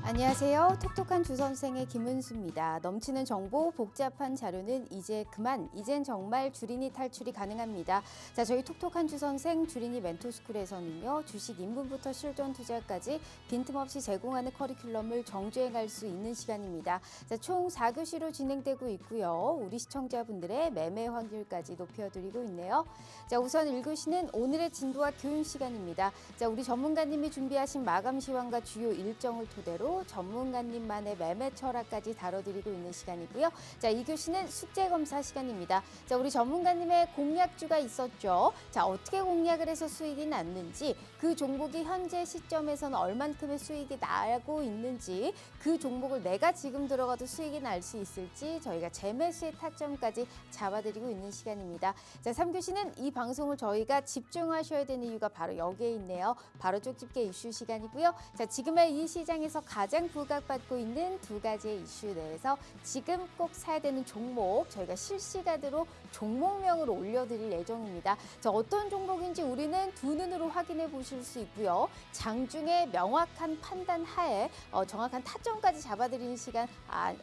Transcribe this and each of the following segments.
안녕하세요. 톡톡한 주선생의 김은수입니다. 넘치는 정보, 복잡한 자료는 이제 그만, 이젠 정말 주린이 탈출이 가능합니다. 자, 저희 톡톡한 주선생 주린이 멘토스쿨에서는요, 주식 입문부터 실전 투자까지 빈틈없이 제공하는 커리큘럼을 정주행할 수 있는 시간입니다. 자, 총 4교시로 진행되고 있고요. 우리 시청자분들의 매매 확률까지 높여드리고 있네요. 자, 우선 1교시는 오늘의 진도와 교훈 시간입니다. 자, 우리 전문가님이 준비하신 마감 시황과 주요 일정을 토대로 전문가님만의 매매 철학까지 다뤄드리고 있는 시간이고요. 자, 2교시는 숙제 검사 시간입니다. 자, 우리 전문가님의 공략주가 있었죠. 자, 어떻게 공략을 해서 수익이 났는지, 그 종목이 현재 시점에서는 얼만큼의 수익이 나고 있는지, 그 종목을 내가 지금 들어가도 수익이 날 수 있을지 저희가 재매수의 타점까지 잡아드리고 있는 시간입니다. 자, 3교시는 이 방송을 저희가 집중하셔야 되는 이유가 바로 여기에 있네요. 바로 쪽집게 이슈 시간이고요. 자, 지금의 이 시장에서 가장 부각받고 있는 두 가지의 이슈 내에서 지금 꼭 사야 되는 종목 저희가 실시간으로 종목명을 올려드릴 예정입니다. 자, 어떤 종목인지 우리는 두 눈으로 확인해 보실 수 있고요. 장중에 명확한 판단 하에 정확한 타점까지 잡아드리는 시간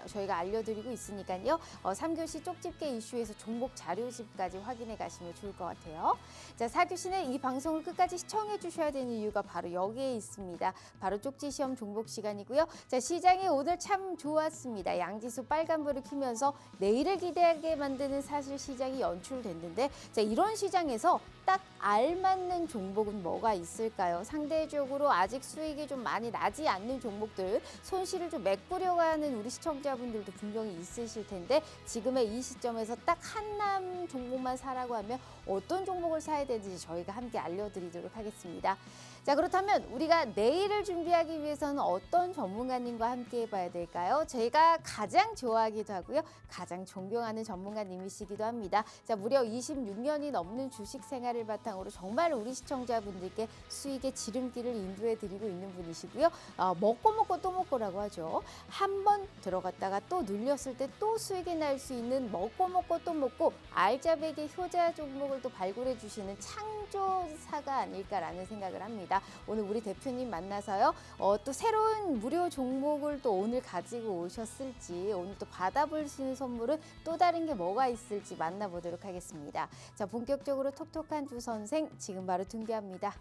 저희가 알려드리고 있으니까요. 3교시 쪽집게 이슈에서 종목 자료집까지 확인해 가시면 좋을 것 같아요. 자, 4교시는 이 방송을 끝까지 시청해 주셔야 되는 이유가 바로 여기에 있습니다. 바로 쪽지 시험 종목 시간이고요. 자, 시장이 오늘 참 좋았습니다. 양지수 빨간불을 켜면서 내일을 기대하게 만드는 사실 시장이 연출됐는데, 자, 이런 시장에서 딱 알맞는 종목은 뭐가 있을까요? 상대적으로 아직 수익이 좀 많이 나지 않는 종목들, 손실을 좀 메꾸려고 하는 우리 시청자분들도 분명히 있으실 텐데, 지금의 이 시점에서 딱 한남 종목만 사라고 하면 어떤 종목을 사야 되는지 저희가 함께 알려드리도록 하겠습니다. 자, 그렇다면 우리가 내일을 준비하기 위해서는 어떤 전문가님과 함께 해봐야 될까요? 제가 가장 좋아하기도 하고요. 가장 존경하는 전문가님이시기도 합니다. 자, 무려 26년이 넘는 주식 생활을 바탕으로 정말 우리 시청자분들께 수익의 지름길을 인도해드리고 있는 분이시고요. 먹고 또 먹고라고 하죠. 한 번 들어갔다가 또 눌렸을 때 또 수익이 날 수 있는 먹고 또 먹고 알짜배기 효자 종목을 또 발굴해 주시는 창조사가 아닐까라는 생각을 합니다. 오늘 우리 대표님 만나서요. 또 새로운 무료 종목을 또 오늘 가지고 오셨을지, 오늘 또 받아볼 수 있는 선물은 또 다른 게 뭐가 있을지 만나보도록 하겠습니다. 자, 본격적으로 톡톡한 주 선생 지금 바로 등교합니다.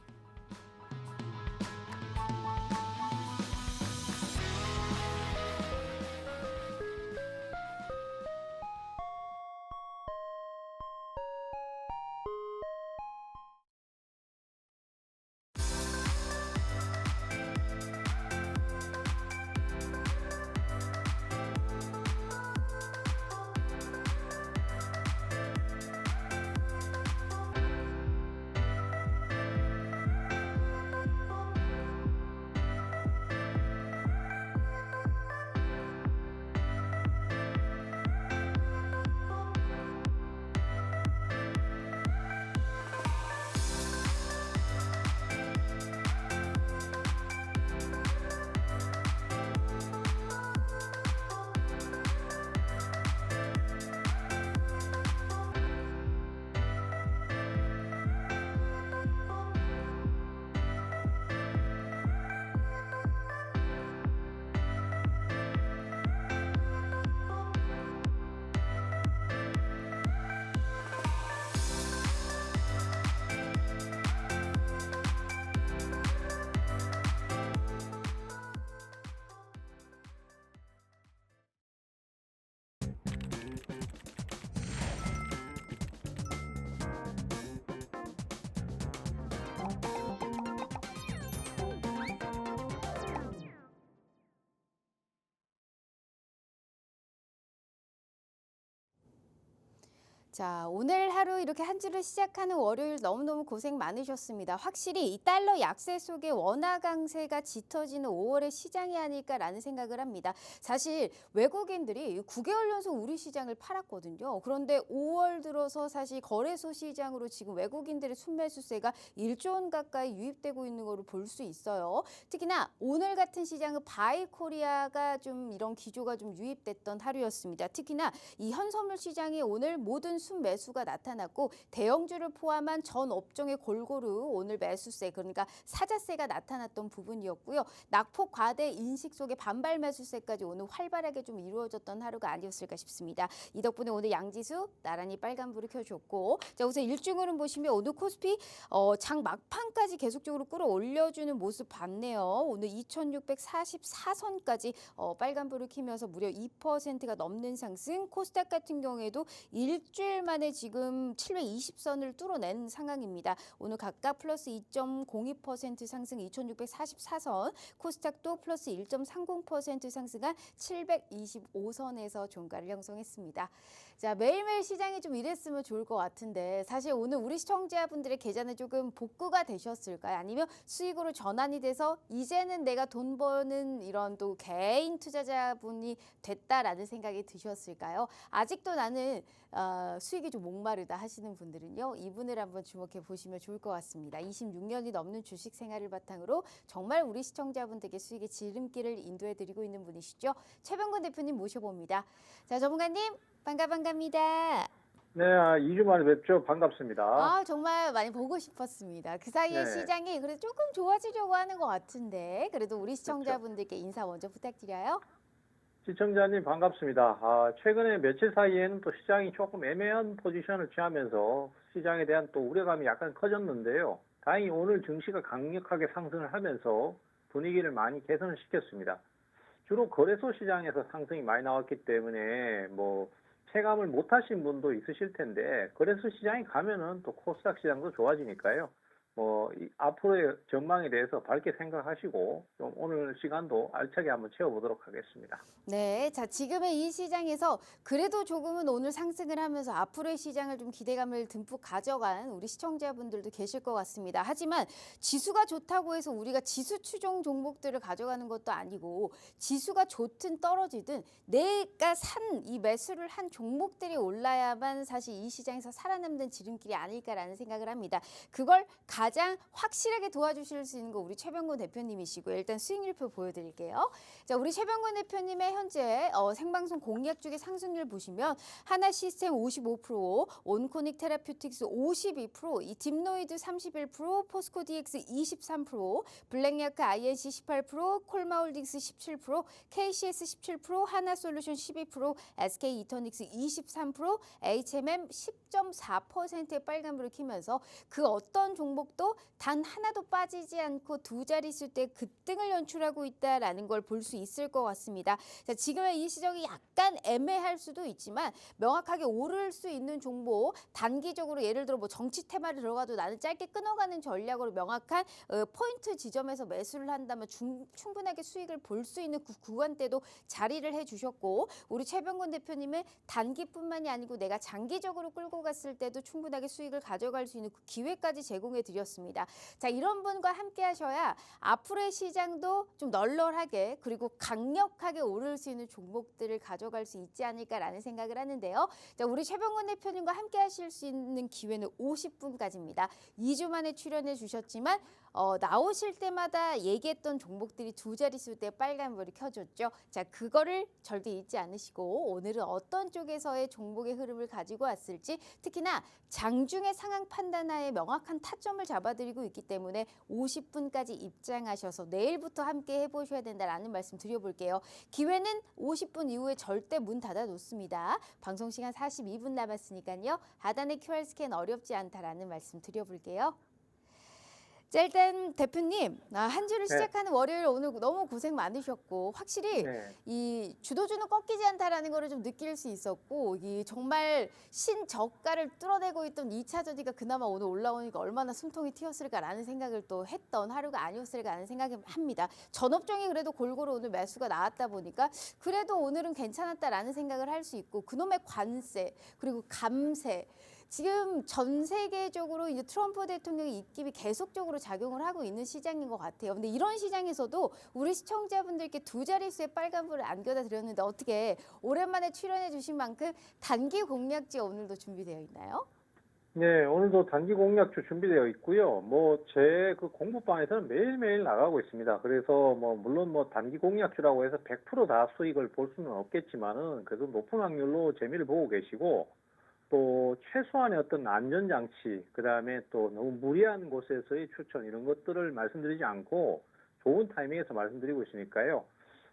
자, 오늘 하루 이렇게 한 주를 시작하는 월요일 너무너무 고생 많으셨습니다. 확실히 이 달러 약세 속에 원화 강세가 짙어지는 5월의 시장이 아닐까라는 생각을 합니다. 사실 외국인들이 9개월 연속 우리 시장을 팔았거든요. 그런데 5월 들어서 사실 거래소 시장으로 지금 외국인들의 순매수세가 1조 원 가까이 유입되고 있는 거를 볼 수 있어요. 특히나 오늘 같은 시장은 바이코리아가 좀 이런 기조가 좀 유입됐던 하루였습니다. 특히나 이 현선물 시장이 오늘 모든 순매수가 나타났고 대형주를 포함한 전 업종의 골고루 오늘 매수세 그러니까 사자세가 나타났던 부분이었고요. 낙폭 과대 인식 속에 반발 매수세까지 오늘 활발하게 좀 이루어졌던 하루가 아니었을까 싶습니다. 이 덕분에 오늘 양지수 나란히 빨간불을 켜줬고 자 우선 일중 흐름 보시면 오늘 코스피 장 막판까지 계속적으로 끌어올려주는 모습 봤네요. 오늘 2644선까지 빨간불을 켜면서 무려 2%가 넘는 상승. 코스닥 같은 경우에도 일주일 만에 지금 720선을 뚫어낸 상황입니다. 오늘 각각 플러스 2.02% 상승 2644선, 코스닥도 플러스 1.30% 상승한 725선에서 종가를 형성했습니다. 자, 매일매일 시장이 좀 이랬으면 좋을 것 같은데 사실 오늘 우리 시청자분들의 계좌는 조금 복구가 되셨을까요? 아니면 수익으로 전환이 돼서 이제는 내가 돈 버는 이런 또 개인 투자자분이 됐다라는 생각이 드셨을까요? 아직도 나는 수익이 좀 목마르다 하시는 분들은요. 이분을 한번 주목해 보시면 좋을 것 같습니다. 26년이 넘는 주식 생활을 바탕으로 정말 우리 시청자분들에게 수익의 지름길을 인도해 드리고 있는 분이시죠. 최병근 대표님 모셔봅니다. 자, 전문가님 반갑습니다. 네, 2주 만에 뵙죠. 반갑습니다. 정말 많이 보고 싶었습니다. 그 사이에 네, 시장이 그래도 조금 좋아지려고 하는 것 같은데 그래도 우리 그렇죠. 시청자분들께 인사 먼저 부탁드려요. 시청자님 반갑습니다. 최근에 며칠 사이에는 또 시장이 조금 애매한 포지션을 취하면서 시장에 대한 또 우려감이 약간 커졌는데요. 다행히 오늘 증시가 강력하게 상승을 하면서 분위기를 많이 개선을 시켰습니다. 주로 거래소 시장에서 상승이 많이 나왔기 때문에 체감을 못 하신 분도 있으실 텐데 거래소 시장에 가면은 또 코스닥 시장도 좋아지니까요. 앞으로의 전망에 대해서 밝게 생각하시고 좀 오늘 시간도 알차게 한번 채워보도록 하겠습니다. 네, 자 지금의 이 시장에서 그래도 조금은 오늘 상승을 하면서 앞으로의 시장을 좀 기대감을 듬뿍 가져간 우리 시청자분들도 계실 것 같습니다. 하지만 지수가 좋다고 해서 우리가 지수 추종 종목들을 가져가는 것도 아니고 지수가 좋든 떨어지든 내가 산 이 매수를 한 종목들이 올라야만 사실 이 시장에서 살아남는 지름길이 아닐까라는 생각을 합니다. 그걸 가장 확실하게 도와주실 수 있는 거 우리 최병근 대표님이시고요. 일단 수익률표 보여드릴게요. 자, 우리 최병근 대표님의 현재 생방송 공약 중에 상승률 보시면 하나시스템 55%, 온코닉 테라퓨틱스 52%, 이 딥노이드 31%, 포스코 DX 23%, 블랙야크 INC 18%, 콜마홀딩스 17%, KCS 17%, 하나솔루션 12%, SK 이터닉스 23%, HMM 10.4%의 빨간불을 켜면서 그 어떤 종목도 단 하나도 빠지지 않고 두 자릿수 때 급등을 연출하고 있다라는 걸 볼 수 있을 것 같습니다. 자, 지금의 이 시장이 약간 애매할 수도 있지만 명확하게 오를 수 있는 종목 단기적으로 예를 들어 정치 테마를 들어가도 나는 짧게 끊어가는 전략으로 명확한 포인트 지점에서 매수를 한다면 충분하게 수익을 볼 수 있는 구간대도 자리를 해주셨고 우리 최병근 대표님은 단기뿐만이 아니고 내가 장기적으로 끌고 갔을 때도 충분하게 수익을 가져갈 수 있는 그 기회까지 제공해 드렸습니다. 자, 이런 분과 함께 하셔야 앞으로의 시장도 좀 널널하게 그리고 강력하게 오를 수 있는 종목들을 가져갈 수 있지 않을까라는 생각을 하는데요. 자, 우리 최병근 대표님과 함께 하실 수 있는 기회는 50분까지입니다. 2주 만에 출연해 주셨지만 나오실 때마다 얘기했던 종목들이 두 자릿수 때 빨간불이 켜졌죠. 자, 그거를 절대 잊지 않으시고 오늘은 어떤 쪽에서의 종목의 흐름을 가지고 왔을지 특히나 장중의 상황 판단하에 명확한 타점을 잡아드리고 있기 때문에 50분까지 입장하셔서 내일부터 함께 해보셔야 된다라는 말씀 드려볼게요. 기회는 50분 이후에 절대 문 닫아 놓습니다. 방송 시간 42분 남았으니까요. 하단의 QR 스캔 어렵지 않다라는 말씀 드려볼게요. 자, 일단 대표님 한 주를 네, 시작하는 월요일 오늘 너무 고생 많으셨고 확실히 네, 이 주도주는 꺾이지 않다라는 거를 좀 느낄 수 있었고 이 정말 신저가를 뚫어내고 있던 2차 전지가 그나마 오늘 올라오니까 얼마나 숨통이 튀었을까라는 생각을 또 했던 하루가 아니었을까라는 생각을 합니다. 전업종이 그래도 골고루 오늘 매수가 나왔다 보니까 그래도 오늘은 괜찮았다라는 생각을 할 수 있고 그놈의 관세 그리고 감세 지금 전 세계적으로 이제 트럼프 대통령의 입김이 계속적으로 작용을 하고 있는 시장인 것 같아요. 근데 이런 시장에서도 우리 시청자분들께 두 자릿수의 빨간불을 안겨다 드렸는데 어떻게 오랜만에 출연해 주신 만큼 단기 공략지 오늘도 준비되어 있나요? 네, 오늘도 단기 공략주 준비되어 있고요. 제 그 공부방에서는 매일매일 나가고 있습니다. 그래서 물론 단기 공략주라고 해서 100%다 수익을 볼 수는 없겠지만은 그래도 높은 확률로 재미를 보고 계시고 또 최소한의 어떤 안전장치, 그다음에 또 너무 무리한 곳에서의 추천 이런 것들을 말씀드리지 않고 좋은 타이밍에서 말씀드리고 있으니까요.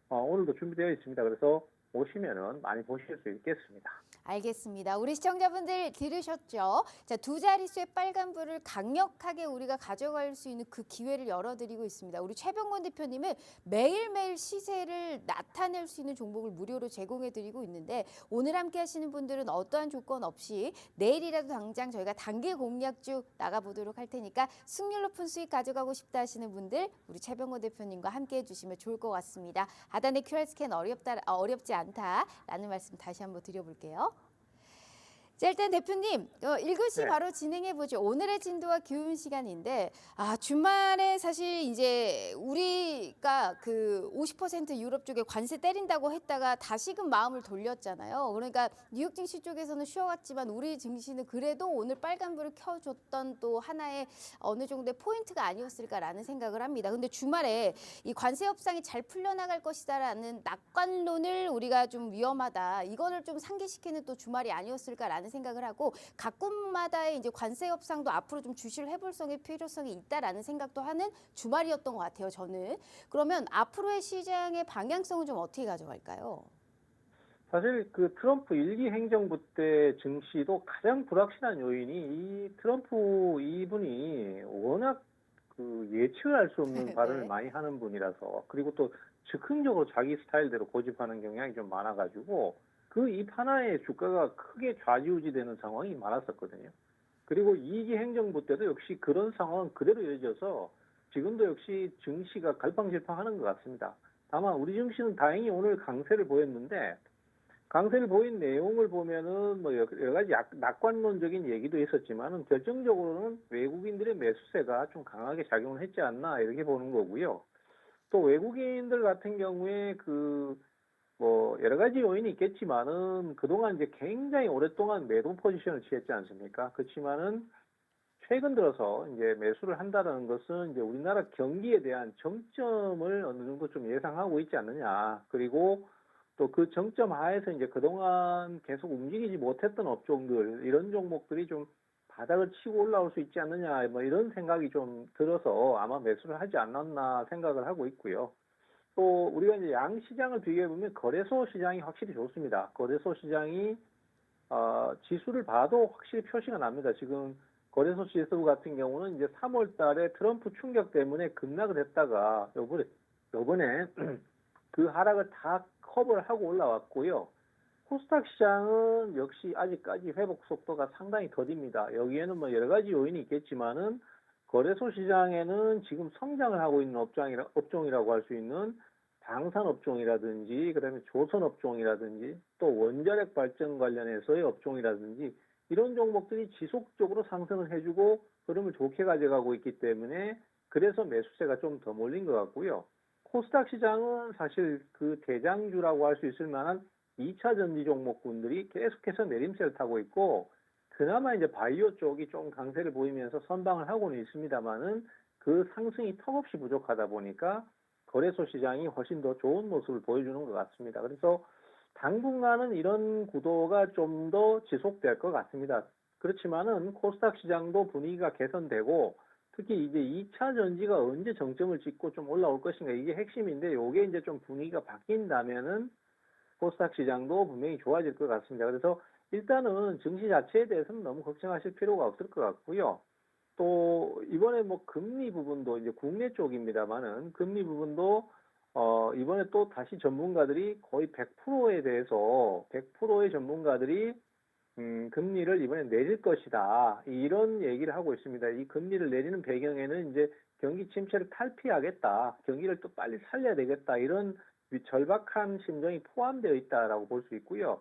오늘도 준비되어 있습니다. 그래서 오시면은 많이 보실 수 있겠습니다. 알겠습니다. 우리 시청자분들 들으셨죠? 자, 두 자릿수의 빨간불을 강력하게 우리가 가져갈 수 있는 그 기회를 열어드리고 있습니다. 우리 최병권 대표님은 매일매일 시세를 나타낼 수 있는 종목을 무료로 제공해드리고 있는데 오늘 함께 하시는 분들은 어떠한 조건 없이 내일이라도 당장 저희가 단기 공략주 나가보도록 할 테니까 승률 높은 수익 가져가고 싶다 하시는 분들 우리 최병권 대표님과 함께 해주시면 좋을 것 같습니다. 하단의 QR 스캔 어렵지 않다라는 말씀 다시 한번 드려볼게요. 자, 일단 대표님, 1교시 네. 바로 진행해보죠. 오늘의 진도와 기운 시간인데, 주말에 사실 이제 우리가 그 50% 유럽 쪽에 관세 때린다고 했다가 다시금 마음을 돌렸잖아요. 그러니까 뉴욕 증시 쪽에서는 쉬어갔지만 우리 증시는 그래도 오늘 빨간불을 켜줬던 또 하나의 어느 정도의 포인트가 아니었을까라는 생각을 합니다. 근데 주말에 이 관세 협상이 잘 풀려나갈 것이다라는 낙관론을 우리가 좀 위험하다. 이거를 좀 상기시키는 또 주말이 아니었을까라는 생각을 하고 각 곳마다의 이제 관세 협상도 앞으로 좀 주시를 해볼 필요성이 있다라는 생각도 하는 주말이었던 것 같아요. 저는. 그러면 앞으로의 시장의 방향성은 좀 어떻게 가져갈까요? 사실 그 트럼프 1기 행정부 때 증시도 가장 불확실한 요인이 이 트럼프 이분이 워낙 그 예측을 할 수 없는 발언을 네. 많이 하는 분이라서 그리고 또 즉흥적으로 자기 스타일대로 고집하는 경향이 좀 많아가지고 그 입 하나에 주가가 크게 좌지우지되는 상황이 많았었거든요. 그리고 2기 행정부 때도 역시 그런 상황은 그대로 이어져서 지금도 역시 증시가 갈팡질팡하는 것 같습니다. 다만 우리 증시는 다행히 오늘 강세를 보였는데 강세를 보인 내용을 보면은 뭐 여러 가지 낙관론적인 얘기도 있었지만은 결정적으로는 외국인들의 매수세가 좀 강하게 작용을 했지 않나 이렇게 보는 거고요. 또 외국인들 같은 경우에 그 뭐 여러 가지 요인이 있겠지만은 그동안 이제 굉장히 오랫동안 매도 포지션을 취했지 않습니까? 그렇지만은 최근 들어서 이제 매수를 한다는 것은 이제 우리나라 경기에 대한 정점을 어느 정도 좀 예상하고 있지 않느냐. 그리고 또 그 정점 하에서 이제 그동안 계속 움직이지 못했던 업종들, 이런 종목들이 좀 바닥을 치고 올라올 수 있지 않느냐, 뭐 이런 생각이 좀 들어서 아마 매수를 하지 않았나 생각을 하고 있고요. 또 우리가 이제 양시장을 비교해 보면 거래소 시장이 확실히 좋습니다. 거래소 시장이 지수를 봐도 확실히 표시가 납니다. 지금 거래소 지수 같은 경우는 이제 3월 달에 트럼프 충격 때문에 급락을 했다가 요번에 그 하락을 다 커버를 하고 올라왔고요. 코스닥 시장은 역시 아직까지 회복 속도가 상당히 더딥니다. 여기에는 뭐 여러 가지 요인이 있겠지만은 거래소 시장에는 지금 성장을 하고 있는 업종이라고 할 수 있는 방산 업종이라든지 그다음에 조선 업종이라든지 또 원자력 발전 관련해서의 업종이라든지 이런 종목들이 지속적으로 상승을 해주고 흐름을 좋게 가져가고 있기 때문에 그래서 매수세가 좀 더 몰린 것 같고요. 코스닥 시장은 사실 그 대장주라고 할 수 있을 만한 2차 전지 종목군들이 계속해서 내림세를 타고 있고 그나마 이제 바이오 쪽이 좀 강세를 보이면서 선방을 하고는 있습니다만은 그 상승이 턱없이 부족하다 보니까 거래소 시장이 훨씬 더 좋은 모습을 보여주는 것 같습니다. 그래서 당분간은 이런 구도가 좀 더 지속될 것 같습니다. 그렇지만은 코스닥 시장도 분위기가 개선되고 특히 이제 2차 전지가 언제 정점을 찍고 좀 올라올 것인가 이게 핵심인데 요게 이제 좀 분위기가 바뀐다면은 코스닥 시장도 분명히 좋아질 것 같습니다. 그래서 일단은 증시 자체에 대해서는 너무 걱정하실 필요가 없을 것 같고요. 또 이번에 뭐 금리 부분도 이제 국내 쪽입니다만은 금리 부분도 이번에 또 다시 전문가들이 거의 100%에 대해서 100%의 전문가들이 금리를 이번에 내릴 것이다. 이런 얘기를 하고 있습니다. 이 금리를 내리는 배경에는 이제 경기 침체를 탈피하겠다. 경기를 또 빨리 살려야 되겠다. 이런 절박한 심정이 포함되어 있다라고 볼 수 있고요.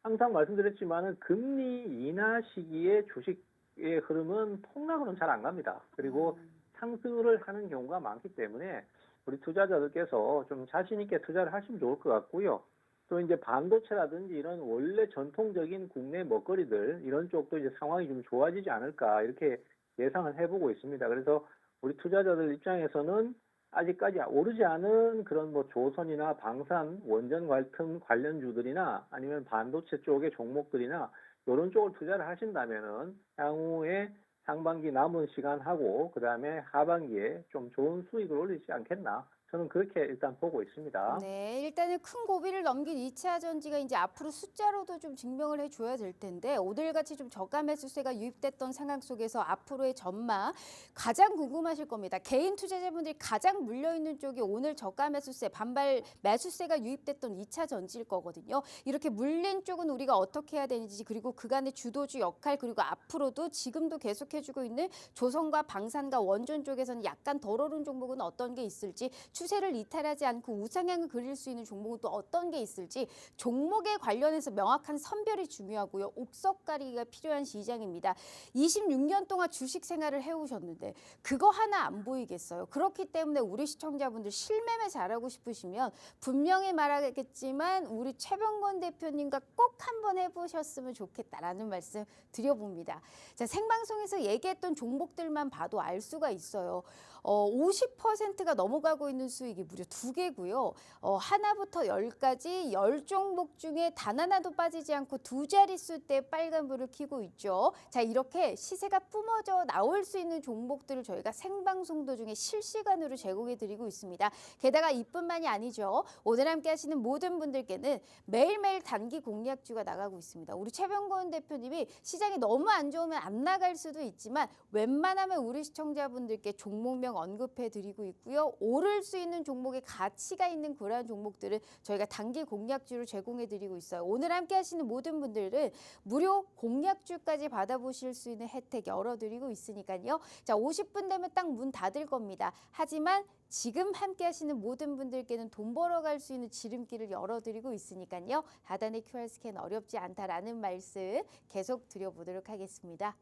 항상 말씀드렸지만은 금리 인하 시기에 주식의 흐름은 폭락으로는 잘 안 갑니다. 그리고 상승을 하는 경우가 많기 때문에 우리 투자자들께서 좀 자신 있게 투자를 하시면 좋을 것 같고요. 또 이제 반도체라든지 이런 원래 전통적인 국내 먹거리들 이런 쪽도 이제 상황이 좀 좋아지지 않을까 이렇게 예상을 해보고 있습니다. 그래서 우리 투자자들 입장에서는 아직까지 오르지 않은 그런 뭐 조선이나 방산, 원전 같은 관련주들이나 아니면 반도체 쪽의 종목들이나 이런 쪽을 투자를 하신다면은 향후에 상반기 남은 시간하고 그다음에 하반기에 좀 좋은 수익을 올리지 않겠나? 저는 그렇게 일단 보고 있습니다. 네, 일단은 큰 고비를 넘긴 2차 전지가 이제 앞으로 숫자로도 좀 증명을 해줘야 될 텐데 오늘같이 좀 저가 매수세가 유입됐던 상황 속에서 앞으로의 전망 가장 궁금하실 겁니다. 개인 투자자분들이 가장 물려있는 쪽이 오늘 저가 매수세, 반발 매수세가 유입됐던 2차 전지일 거거든요. 이렇게 물린 쪽은 우리가 어떻게 해야 되는지 그리고 그간의 주도주 역할 그리고 앞으로도 지금도 계속해주고 있는 조선과 방산과 원전 쪽에서는 약간 덜 오른 종목은 어떤 게 있을지 추세를 이탈하지 않고 우상향을 그릴 수 있는 종목은 또 어떤 게 있을지 종목에 관련해서 명확한 선별이 중요하고요. 옥석가리기가 필요한 시장입니다. 26년 동안 주식 생활을 해오셨는데 그거 하나 안 보이겠어요. 그렇기 때문에 우리 시청자분들 실매매 잘하고 싶으시면 분명히 말하겠지만 우리 최병건 대표님과 꼭 한번 해보셨으면 좋겠다라는 말씀 드려봅니다. 자, 생방송에서 얘기했던 종목들만 봐도 알 수가 있어요. 50%가 넘어가고 있는 수익이 무려 2개고요. 하나부터 10까지 10종목 중에 단 하나도 빠지지 않고 두 자릿수대 빨간불을 켜고 있죠. 자, 이렇게 시세가 뿜어져 나올 수 있는 종목들을 저희가 생방송 도중에 실시간으로 제공해 드리고 있습니다. 게다가 이뿐만이 아니죠. 오늘 함께 하시는 모든 분들께는 매일매일 단기 공략주가 나가고 있습니다. 우리 최병건 대표님이 시장이 너무 안 좋으면 안 나갈 수도 있지만 웬만하면 우리 시청자분들께 종목명 언급해 드리고 있고요. 오를 수 있는 종목의 가치가 있는 그러한 종목들을 저희가 단기 공략주를 제공해 드리고 있어요. 오늘 함께 하시는 모든 분들은 무료 공략주까지 받아보실 수 있는 혜택 열어드리고 있으니까요. 자, 50분 되면 딱 문 닫을 겁니다. 하지만 지금 함께 하시는 모든 분들께는 돈 벌어갈 수 있는 지름길을 열어드리고 있으니까요. 하단의 QR 스캔 어렵지 않다라는 말씀 계속 드려보도록 하겠습니다.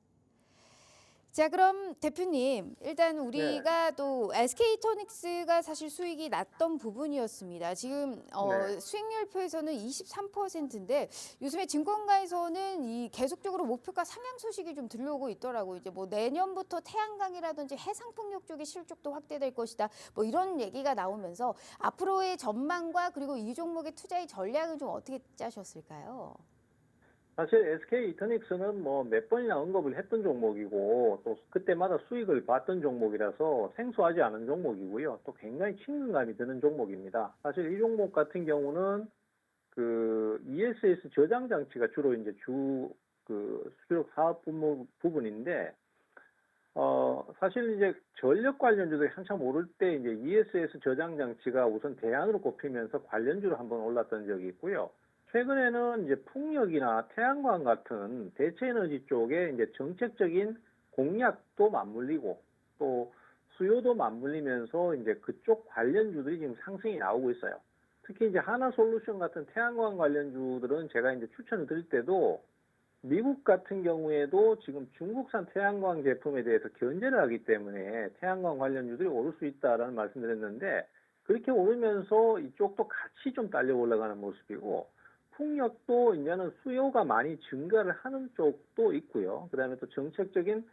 자, 그럼 대표님 일단 우리가 또 SK이터닉스가 사실 수익이 났던 부분이었습니다. 지금 네. 수익률표에서는 23%인데 요즘에 증권가에서는 이 계속적으로 목표가 상향 소식이 좀 들려오고 있더라고요. 이제 뭐 내년부터 태양광이라든지 해상풍력 쪽의 실적도 확대될 것이다. 뭐 이런 얘기가 나오면서 앞으로의 전망과 그리고 이 종목의 투자의 전략은 좀 어떻게 짜셨을까요? 사실 SK 이터닉스는 뭐 몇 번이나 언급을 했던 종목이고 또 그때마다 수익을 봤던 종목이라서 생소하지 않은 종목이고요. 또 굉장히 친근감이 드는 종목입니다. 사실 이 종목 같은 경우는 그 ESS 저장 장치가 주로 이제 그 수력 사업 부분인데 사실 이제 전력 관련주들이 한참 오를 때 이제 ESS 저장 장치가 우선 대안으로 꼽히면서 관련주로 한번 올랐던 적이 있고요. 최근에는 이제 풍력이나 태양광 같은 대체 에너지 쪽에 이제 정책적인 공약도 맞물리고 또 수요도 맞물리면서 이제 그쪽 관련주들이 지금 상승이 나오고 있어요. 특히 이제 하나솔루션 같은 태양광 관련주들은 제가 이제 추천을 드릴 때도 미국 같은 경우에도 지금 중국산 태양광 제품에 대해서 견제를 하기 때문에 태양광 관련주들이 오를 수 있다라는 말씀드렸는데 그렇게 오르면서 이쪽도 같이 좀 딸려 올라가는 모습이고 풍력도 이제는 수요가 많이 증가를 하는 쪽도 있고요. 그다음에 또 정책적인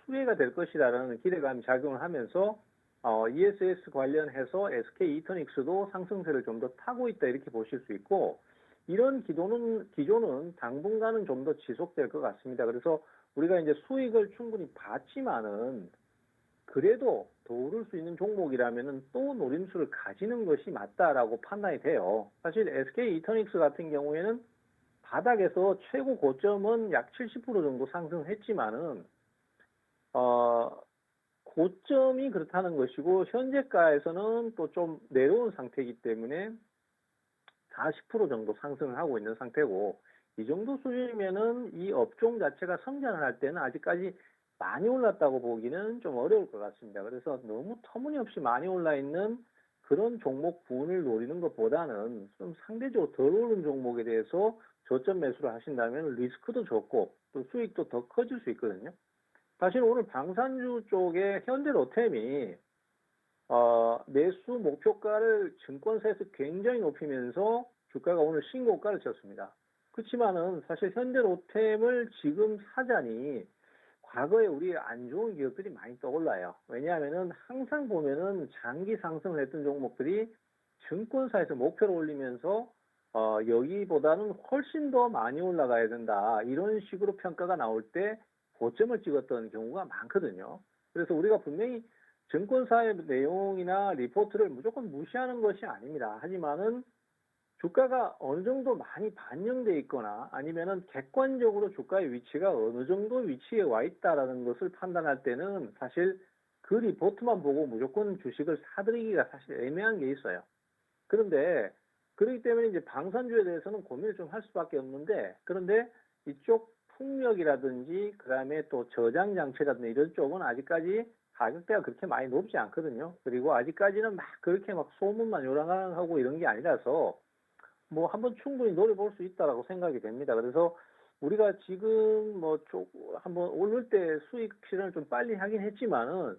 수혜가 될 것이다라는 기대감이 작용을 하면서 ESS 관련해서 SK 이터닉스도 상승세를 좀 더 타고 있다 이렇게 보실 수 있고 이런 기조는 당분간은 좀 더 지속될 것 같습니다. 그래서 우리가 이제 수익을 충분히 봤지만은 그래도 더 오를 수 있는 종목이라면은 또 노림수를 가지는 것이 맞다라고 판단이 돼요. 사실 SK 이터닉스 같은 경우에는 바닥에서 최고 고점은 약 70% 정도 상승했지만은 고점이 그렇다는 것이고 현재가에서는 또 좀 내려온 상태이기 때문에 40% 정도 상승을 하고 있는 상태고 이 정도 수준이면은 이 업종 자체가 성장을 할 때는 아직까지 많이 올랐다고 보기는 좀 어려울 것 같습니다. 그래서 너무 터무니없이 많이 올라 있는 그런 종목 부분을 노리는 것보다는 좀 상대적으로 덜 오른 종목에 대해서 저점 매수를 하신다면 리스크도 적고 또 수익도 더 커질 수 있거든요. 사실 오늘 방산주 쪽에 현대로템이 매수 목표가를 증권사에서 굉장히 높이면서 주가가 오늘 신고가를 쳤습니다. 그렇지만은 사실 현대로템을 지금 사자니 과거에 우리 안 좋은 기업들이 많이 떠올라요. 왜냐하면은 항상 보면은 장기 상승을 했던 종목들이 증권사에서 목표를 올리면서 여기보다는 훨씬 더 많이 올라가야 된다. 이런 식으로 평가가 나올 때 고점을 찍었던 경우가 많거든요. 그래서 우리가 분명히 증권사의 내용이나 리포트를 무조건 무시하는 것이 아닙니다. 하지만은 주가가 어느 정도 많이 반영돼 있거나 아니면은 객관적으로 주가의 위치가 어느 정도 위치에 와 있다라는 것을 판단할 때는 사실 그 리포트만 보고 무조건 주식을 사들이기가 사실 애매한 게 있어요. 그런데 그렇기 때문에 이제 방산주에 대해서는 고민을 좀 할 수밖에 없는데, 그런데 이쪽 풍력이라든지 그다음에 또 저장 장치라든지 이런 쪽은 아직까지 가격대가 그렇게 많이 높지 않거든요. 그리고 아직까지는 막 그렇게 막 소문만 요랑하고 이런 게 아니라서 뭐 한번 충분히 노려볼 수 있다라고 생각이 됩니다. 그래서 우리가 지금 한번 오를 때 수익 실현을 좀 빨리 하긴 했지만은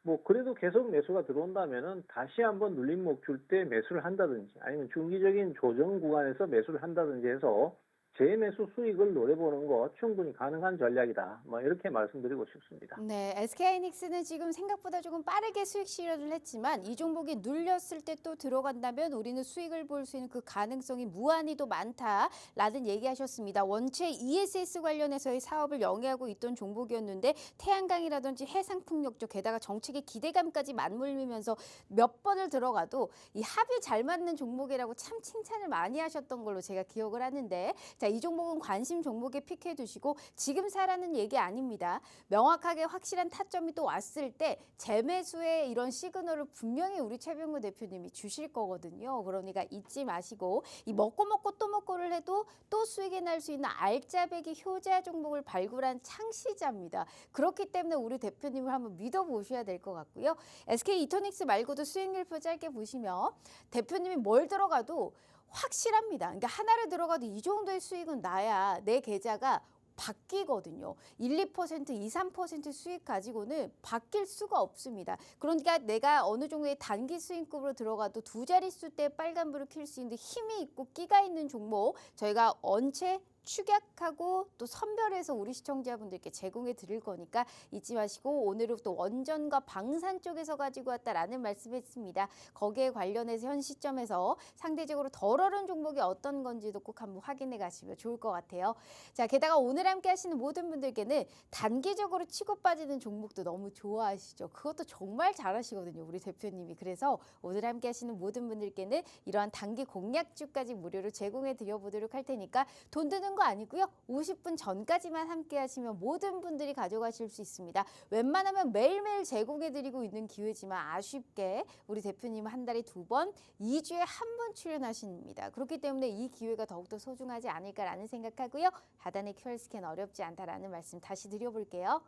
뭐 그래도 계속 매수가 들어온다면은 다시 한번 눌림목 줄 때 매수를 한다든지 아니면 중기적인 조정 구간에서 매수를 한다든지 해서 재매수 수익을 노려보는 거 충분히 가능한 전략이다. 뭐 이렇게 말씀드리고 싶습니다. 네, SK하이닉스는 지금 생각보다 조금 빠르게 수익 실현을 했지만 이 종목이 눌렸을 때 또 들어간다면 우리는 수익을 볼 수 있는 그 가능성이 무한히도 많다라는 얘기하셨습니다. 원체 ESS 관련해서의 사업을 영위하고 있던 종목이었는데 태양광이라든지 해상풍력 쪽 게다가 정책의 기대감까지 맞물리면서 몇 번을 들어가도 이 합이 잘 맞는 종목이라고 참 칭찬을 많이 하셨던 걸로 제가 기억을 하는데, 자, 이 종목은 관심 종목에 픽해 두시고 지금 사라는 얘기 아닙니다. 명확하게 확실한 타점이 또 왔을 때 재매수의 이런 시그널을 분명히 우리 최병구 대표님이 주실 거거든요. 그러니까 잊지 마시고 이 먹고 또 먹고를 해도 또 수익이 날 수 있는 알짜배기 효자 종목을 발굴한 창시자입니다. 그렇기 때문에 우리 대표님을 한번 믿어보셔야 될 것 같고요. SK 이토닉스 말고도 수익률표 짧게 보시면 대표님이 뭘 들어가도 확실합니다. 그러니까 하나를 들어가도 이 정도의 수익은 나야 내 계좌가 바뀌거든요. 1, 2%, 2, 3% 수익 가지고는 바뀔 수가 없습니다. 그러니까 내가 어느 정도의 단기 수익급으로 들어가도 두 자릿수 때 빨간불을 켤 수 있는 힘이 있고 끼가 있는 종목 저희가 언체 축약하고 또 선별해서 우리 시청자분들께 제공해 드릴 거니까 잊지 마시고, 오늘은 또 원전과 방산 쪽에서 가지고 왔다라는 말씀했습니다. 거기에 관련해서 현 시점에서 상대적으로 덜 오른 종목이 어떤 건지도 꼭 한번 확인해 가시면 좋을 것 같아요. 자, 게다가 오늘 함께 하시는 모든 분들께는 단기적으로 치고 빠지는 종목도 너무 좋아하시죠. 그것도 정말 잘하시거든요, 우리 대표님이. 그래서 오늘 함께 하시는 모든 분들께는 이러한 단기 공략주까지 무료로 제공해 드려보도록 할 테니까 돈 드는 거 아니고요. 50분 전까지만 함께 하시면 모든 분들이 가져가실 수 있습니다. 웬만하면 매일매일 제공해 드리고 있는 기회지만 아쉽게 우리 대표님은 한 달에 2번, 2주에 한 번 출연하십니다. 그렇기 때문에 이 기회가 더욱더 소중하지 않을까라는 생각하고요. 하단의 QR 스캔 어렵지 않다라는 말씀 다시 드려볼게요.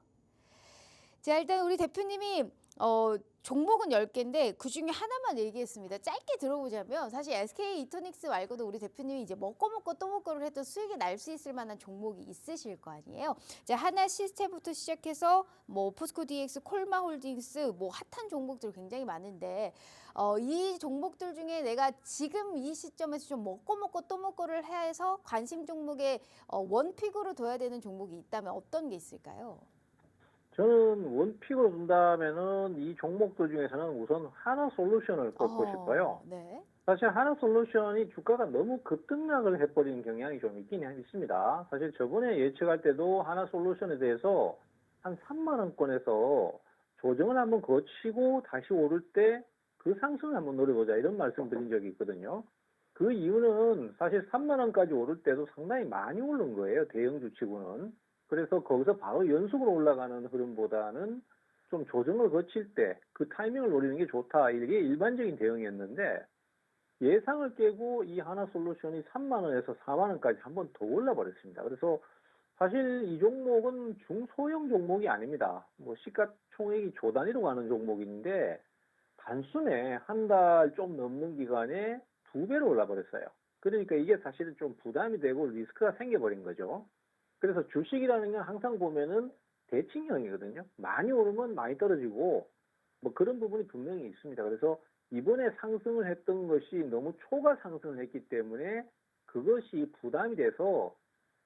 자, 일단 우리 대표님이 종목은 10개인데 그중에 하나만 얘기했습니다. 짧게 들어보자면 사실 SK 이토닉스 말고도 우리 대표님이 이제 먹고 또 먹고를 해도 수익이 날 수 있을 만한 종목이 있으실 거 아니에요. 자, 하나 시스템부터 시작해서 뭐 포스코 DX, 콜마 홀딩스, 뭐 핫한 종목들 굉장히 많은데 이 종목들 중에 내가 지금 이 시점에서 좀 먹고 또 먹고를 해서 관심 종목에 원픽으로 둬야 되는 종목이 있다면 어떤 게 있을까요? 저는 원픽으로 둔다면은 이 종목들 중에서는 우선 하나솔루션을 꼽고 싶어요. 네. 사실 하나솔루션이 주가가 너무 급등락을 해버리는 경향이 좀 있긴 있습니다. 사실 저번에 예측할 때도 하나솔루션에 대해서 한 3만 원권에서 조정을 한번 거치고 다시 오를 때 그 상승을 한번 노려보자 이런 말씀 드린 적이 있거든요. 그 이유는 사실 3만 원까지 오를 때도 상당히 많이 오른 거예요, 대형 주치고는. 그래서 거기서 바로 연속으로 올라가는 흐름보다는 좀 조정을 거칠 때 그 타이밍을 노리는 게 좋다. 이게 일반적인 대응이었는데 예상을 깨고 이 하나솔루션이 3만 원에서 4만 원까지 한 번 더 올라 버렸습니다. 그래서 사실 이 종목은 중소형 종목이 아닙니다. 뭐 시가총액이 조 단위로 가는 종목인데 단순에 한 달 좀 넘는 기간에 2배로 올라 버렸어요. 그러니까 이게 사실은 좀 부담이 되고 리스크가 생겨버린 거죠. 그래서 주식이라는 건 항상 보면은 대칭형이거든요. 많이 오르면 많이 떨어지고 뭐 그런 부분이 분명히 있습니다. 그래서 이번에 상승을 했던 것이 너무 초과 상승을 했기 때문에 그것이 부담이 돼서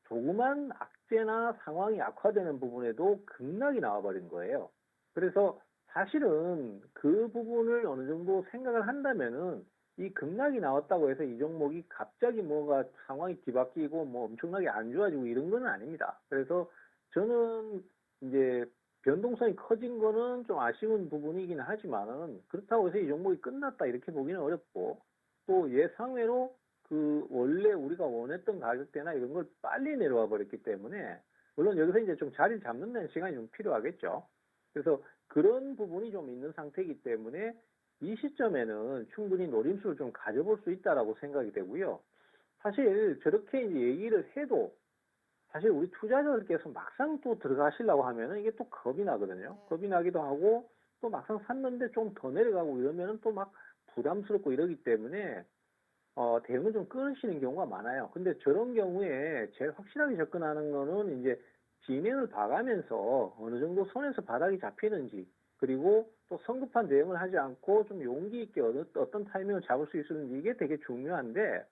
조그만 악재나 상황이 악화되는 부분에도 급락이 나와버린 거예요. 그래서 사실은 그 부분을 어느 정도 생각을 한다면은 이 급락이 나왔다고 해서 이 종목이 갑자기 뭐가 상황이 뒤바뀌고 뭐 엄청나게 안 좋아지고 이런 건 아닙니다. 그래서 저는 이제 변동성이 커진 거는 좀 아쉬운 부분이긴 하지만은 그렇다고 해서 이 종목이 끝났다 이렇게 보기는 어렵고 또 예상외로 그 원래 우리가 원했던 가격대나 이런 걸 빨리 내려와 버렸기 때문에 물론 여기서 이제 좀 자리를 잡는 데는 시간이 좀 필요하겠죠. 그래서 그런 부분이 좀 있는 상태이기 때문에 이 시점에는 충분히 노림수를 좀 가져볼 수 있다라고 생각이 되고요. 사실 저렇게 이제 얘기를 해도 사실 우리 투자자들께서 막상 또 들어가시려고 하면은 이게 또 겁이 나거든요. 겁이 나기도 하고 또 막상 샀는데 좀 더 내려가고 이러면은 또 막 부담스럽고 이러기 때문에 대응을 좀 끊으시는 경우가 많아요. 근데 저런 경우에 제일 확실하게 접근하는 거는 이제 진행을 봐가면서 어느 정도 손에서 바닥이 잡히는지 그리고 또 성급한 대응을 하지 않고 좀 용기 있게 어떤 타이밍을 잡을 수 있었는지 이게 되게 중요한데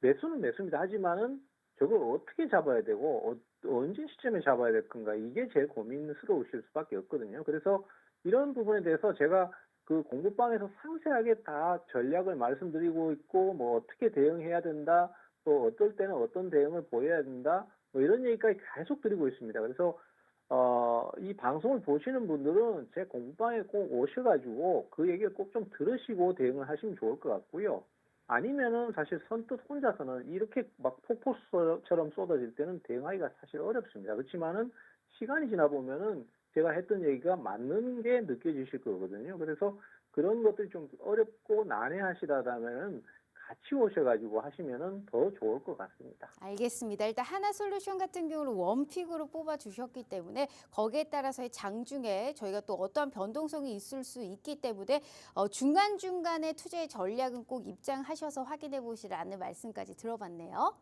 매수는 매수입니다. 하지만은 저걸 어떻게 잡아야 되고 언제 시점에 잡아야 될 건가 이게 제일 고민스러우실 수밖에 없거든요. 그래서 이런 부분에 대해서 제가 그 공부방에서 상세하게 다 전략을 말씀드리고 있고 뭐 어떻게 대응해야 된다 또 어떨 때는 어떤 대응을 보여야 된다 뭐 이런 얘기까지 계속 드리고 있습니다. 그래서 이 방송을 보시는 분들은 제 공부방에 꼭 오셔가지고 그 얘기를 꼭 좀 들으시고 대응을 하시면 좋을 것 같고요. 아니면은 사실 선뜻 혼자서는 이렇게 막 폭포수처럼 쏟아질 때는 대응하기가 사실 어렵습니다. 그렇지만은 시간이 지나 보면은 제가 했던 얘기가 맞는 게 느껴지실 거거든요. 그래서 그런 것들이 좀 어렵고 난해하시다면은 같이 오셔가지고 하시면은 더 좋을 것 같습니다. 알겠습니다. 일단 하나솔루션 같은 경우는 원픽으로 뽑아 주셨기 때문에 거기에 따라서의 장중에 저희가 또 어떠한 변동성이 있을 수 있기 때문에 중간중간에 투자의 전략은 꼭 입장하셔서 확인해 보시라는 말씀까지 들어봤네요.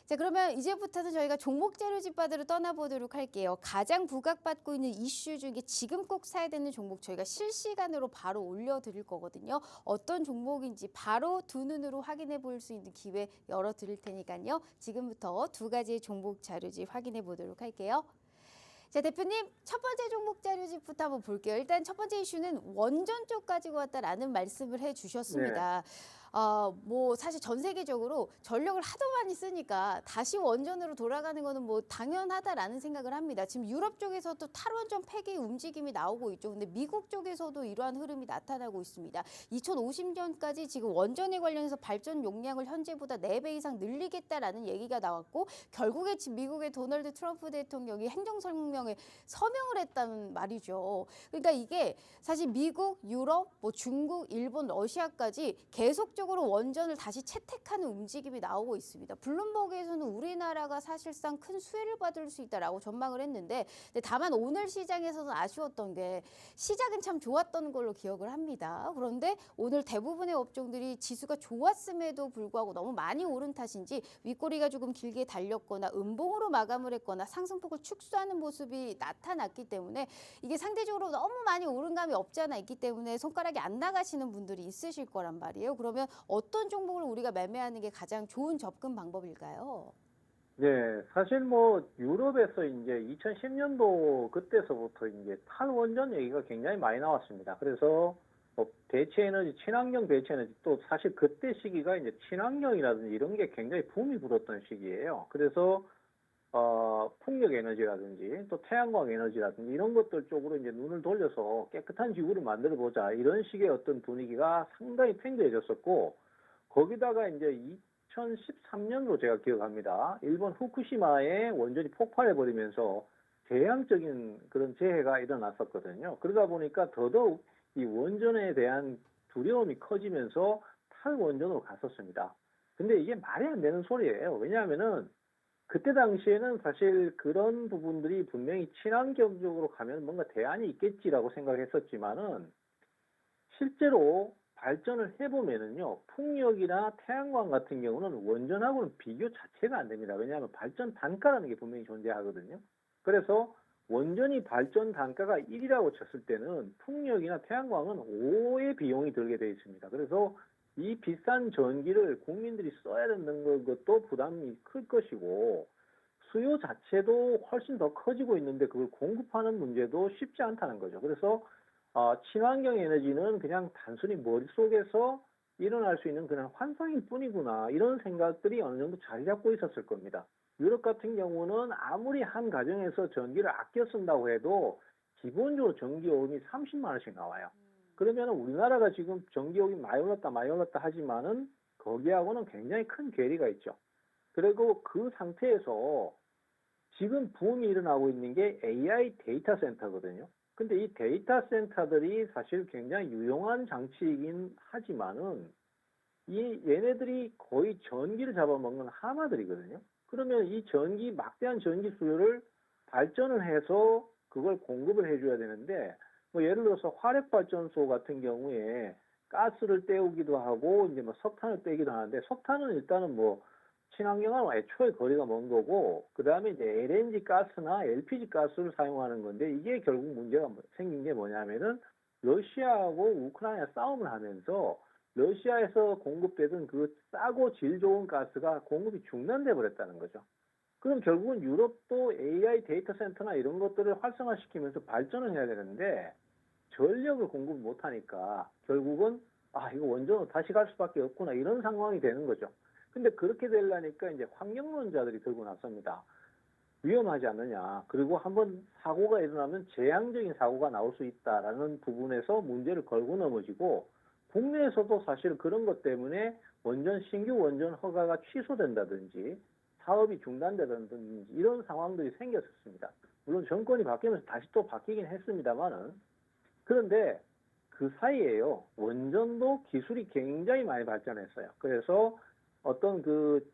자, 그러면 이제부터는 저희가 종목 재료집 바다로 떠나보도록 할게요. 가장 부각받고 있는 이슈 중에 지금 꼭 사야 되는 종목 저희가 실시간으로 바로 올려드릴 거거든요. 어떤 종목인지 바로 두 눈으로 확인해 볼 수 있는 기회 열어드릴 테니까요. 지금부터 두 가지의 종목 자료집 확인해 보도록 할게요. 자, 대표님 첫 번째 종목 자료집부터 한번 볼게요. 일단 첫 번째 이슈는 원전 쪽 가지고 왔다라는 말씀을 해주셨습니다. 뭐 사실 전 세계적으로 전력을 하도 많이 쓰니까 다시 원전으로 돌아가는 거는 뭐 당연하다라는 생각을 합니다. 지금 유럽 쪽에서도 탈원전 폐기 움직임이 나오고 있죠. 근데 미국 쪽에서도 이러한 흐름이 나타나고 있습니다. 2050년까지 지금 원전에 관련해서 발전 용량을 현재보다 4배 이상 늘리겠다라는 얘기가 나왔고 결국에 지금 미국의 도널드 트럼프 대통령이 행정성명에 서명을 했다는 말이죠. 그러니까 이게 사실 미국, 유럽, 뭐 중국, 일본, 러시아까지 계속적으로 원전을 다시 채택하는 움직임이 나오고 있습니다. 블룸버그에서는 우리나라가 사실상 큰 수혜를 받을 수 있다라고 전망을 했는데 다만 오늘 시장에서는 아쉬웠던 게 시작은 참 좋았던 걸로 기억을 합니다. 그런데 오늘 대부분의 업종들이 지수가 좋았음에도 불구하고 너무 많이 오른 탓인지 윗꼬리가 조금 길게 달렸거나 음봉으로 마감을 했거나 상승폭을 축소하는 모습이 나타났기 때문에 이게 상대적으로 너무 많이 오른 감이 없지 않아 있기 때문에 손가락이 안 나가시는 분들이 있으실 거란 말이에요. 그러면 어떤 종목을 우리가 매매하는 게 가장 좋은 접근 방법일까요? 네, 사실 뭐 유럽에서 이제 2010년도 그때서부터 이제 탈원전 얘기가 굉장히 많이 나왔습니다. 그래서 뭐 대체에너지, 친환경 대체에너지 또 사실 그때 시기가 이제 친환경이라든지 이런 게 굉장히 붐이 불었던 시기예요. 그래서 풍력 에너지라든지 또 태양광 에너지라든지 이런 것들 쪽으로 이제 눈을 돌려서 깨끗한 지구를 만들어 보자 이런 식의 어떤 분위기가 상당히 팽배해졌었고 거기다가 이제 2013년으로 제가 기억합니다. 일본 후쿠시마에 원전이 폭발해버리면서 재앙적인 그런 재해가 일어났었거든요. 그러다 보니까 더더욱 이 원전에 대한 두려움이 커지면서 탈원전으로 갔었습니다. 근데 이게 말이 안 되는 소리예요. 왜냐하면은 그때 당시에는 사실 그런 부분들이 분명히 친환경적으로 가면 뭔가 대안이 있겠지라고 생각했었지만은 실제로 발전을 해보면은요, 풍력이나 태양광 같은 경우는 원전하고는 비교 자체가 안 됩니다. 왜냐하면 발전 단가라는 게 분명히 존재하거든요. 그래서 원전이 발전 단가가 1이라고 쳤을 때는 풍력이나 태양광은 5의 비용이 들게 되어 있습니다. 그래서 이 비싼 전기를 국민들이 써야 되는 것도 부담이 클 것이고 수요 자체도 훨씬 더 커지고 있는데 그걸 공급하는 문제도 쉽지 않다는 거죠. 그래서 친환경 에너지는 그냥 단순히 머릿속에서 일어날 수 있는 그냥 환상일 뿐이구나 이런 생각들이 어느 정도 자리 잡고 있었을 겁니다. 유럽 같은 경우는 아무리 한 가정에서 전기를 아껴 쓴다고 해도 기본적으로 전기요금이 30만 원씩 나와요. 그러면 우리나라가 지금 전기요금이 많이 올랐다 하지만은 거기하고는 굉장히 큰 괴리가 있죠. 그리고 그 상태에서 지금 붐이 일어나고 있는 게 AI 데이터 센터거든요. 근데 이 데이터 센터들이 사실 굉장히 유용한 장치이긴 하지만은 얘네들이 거의 전기를 잡아먹는 하마들이거든요. 그러면 이 막대한 전기 수요를 발전을 해서 그걸 공급을 해줘야 되는데, 뭐 예를 들어서 화력발전소 같은 경우에 가스를 때우기도 하고, 이제 뭐 석탄을 떼기도 하는데, 석탄은 일단은 뭐 친환경하고 애초에 거리가 먼 거고, 그 다음에 이제 LNG 가스나 LPG 가스를 사용하는 건데, 이게 결국 문제가 생긴 게 뭐냐면은, 러시아하고 우크라이나 싸움을 하면서, 러시아에서 공급되던 그 싸고 질 좋은 가스가 공급이 중단돼 버렸다는 거죠. 그럼 결국은 유럽도 AI 데이터 센터나 이런 것들을 활성화시키면서 발전을 해야 되는데 전력을 공급 못 하니까 결국은 이거 원전으로 다시 갈 수밖에 없구나 이런 상황이 되는 거죠. 근데 그렇게 되려니까 이제 환경론자들이 들고 나섭니다. 위험하지 않느냐. 그리고 한번 사고가 일어나면 재앙적인 사고가 나올 수 있다라는 부분에서 문제를 걸고 넘어지고 국내에서도 사실 그런 것 때문에 신규 원전 허가가 취소된다든지 사업이 중단되다든지 이런 상황들이 생겼었습니다. 물론 정권이 바뀌면서 다시 또 바뀌긴 했습니다만은 그런데 그 사이에요. 원전도 기술이 굉장히 많이 발전했어요. 그래서 어떤 그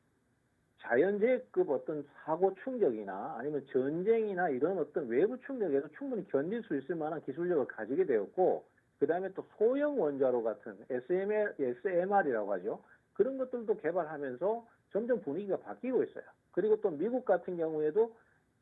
자연재해급 어떤 사고 충격이나 아니면 전쟁이나 이런 어떤 외부 충격에도 충분히 견딜 수 있을 만한 기술력을 가지게 되었고 그 다음에 또 소형 원자로 같은 SMR이라고 하죠. 그런 것들도 개발하면서 점점 분위기가 바뀌고 있어요. 그리고 또 미국 같은 경우에도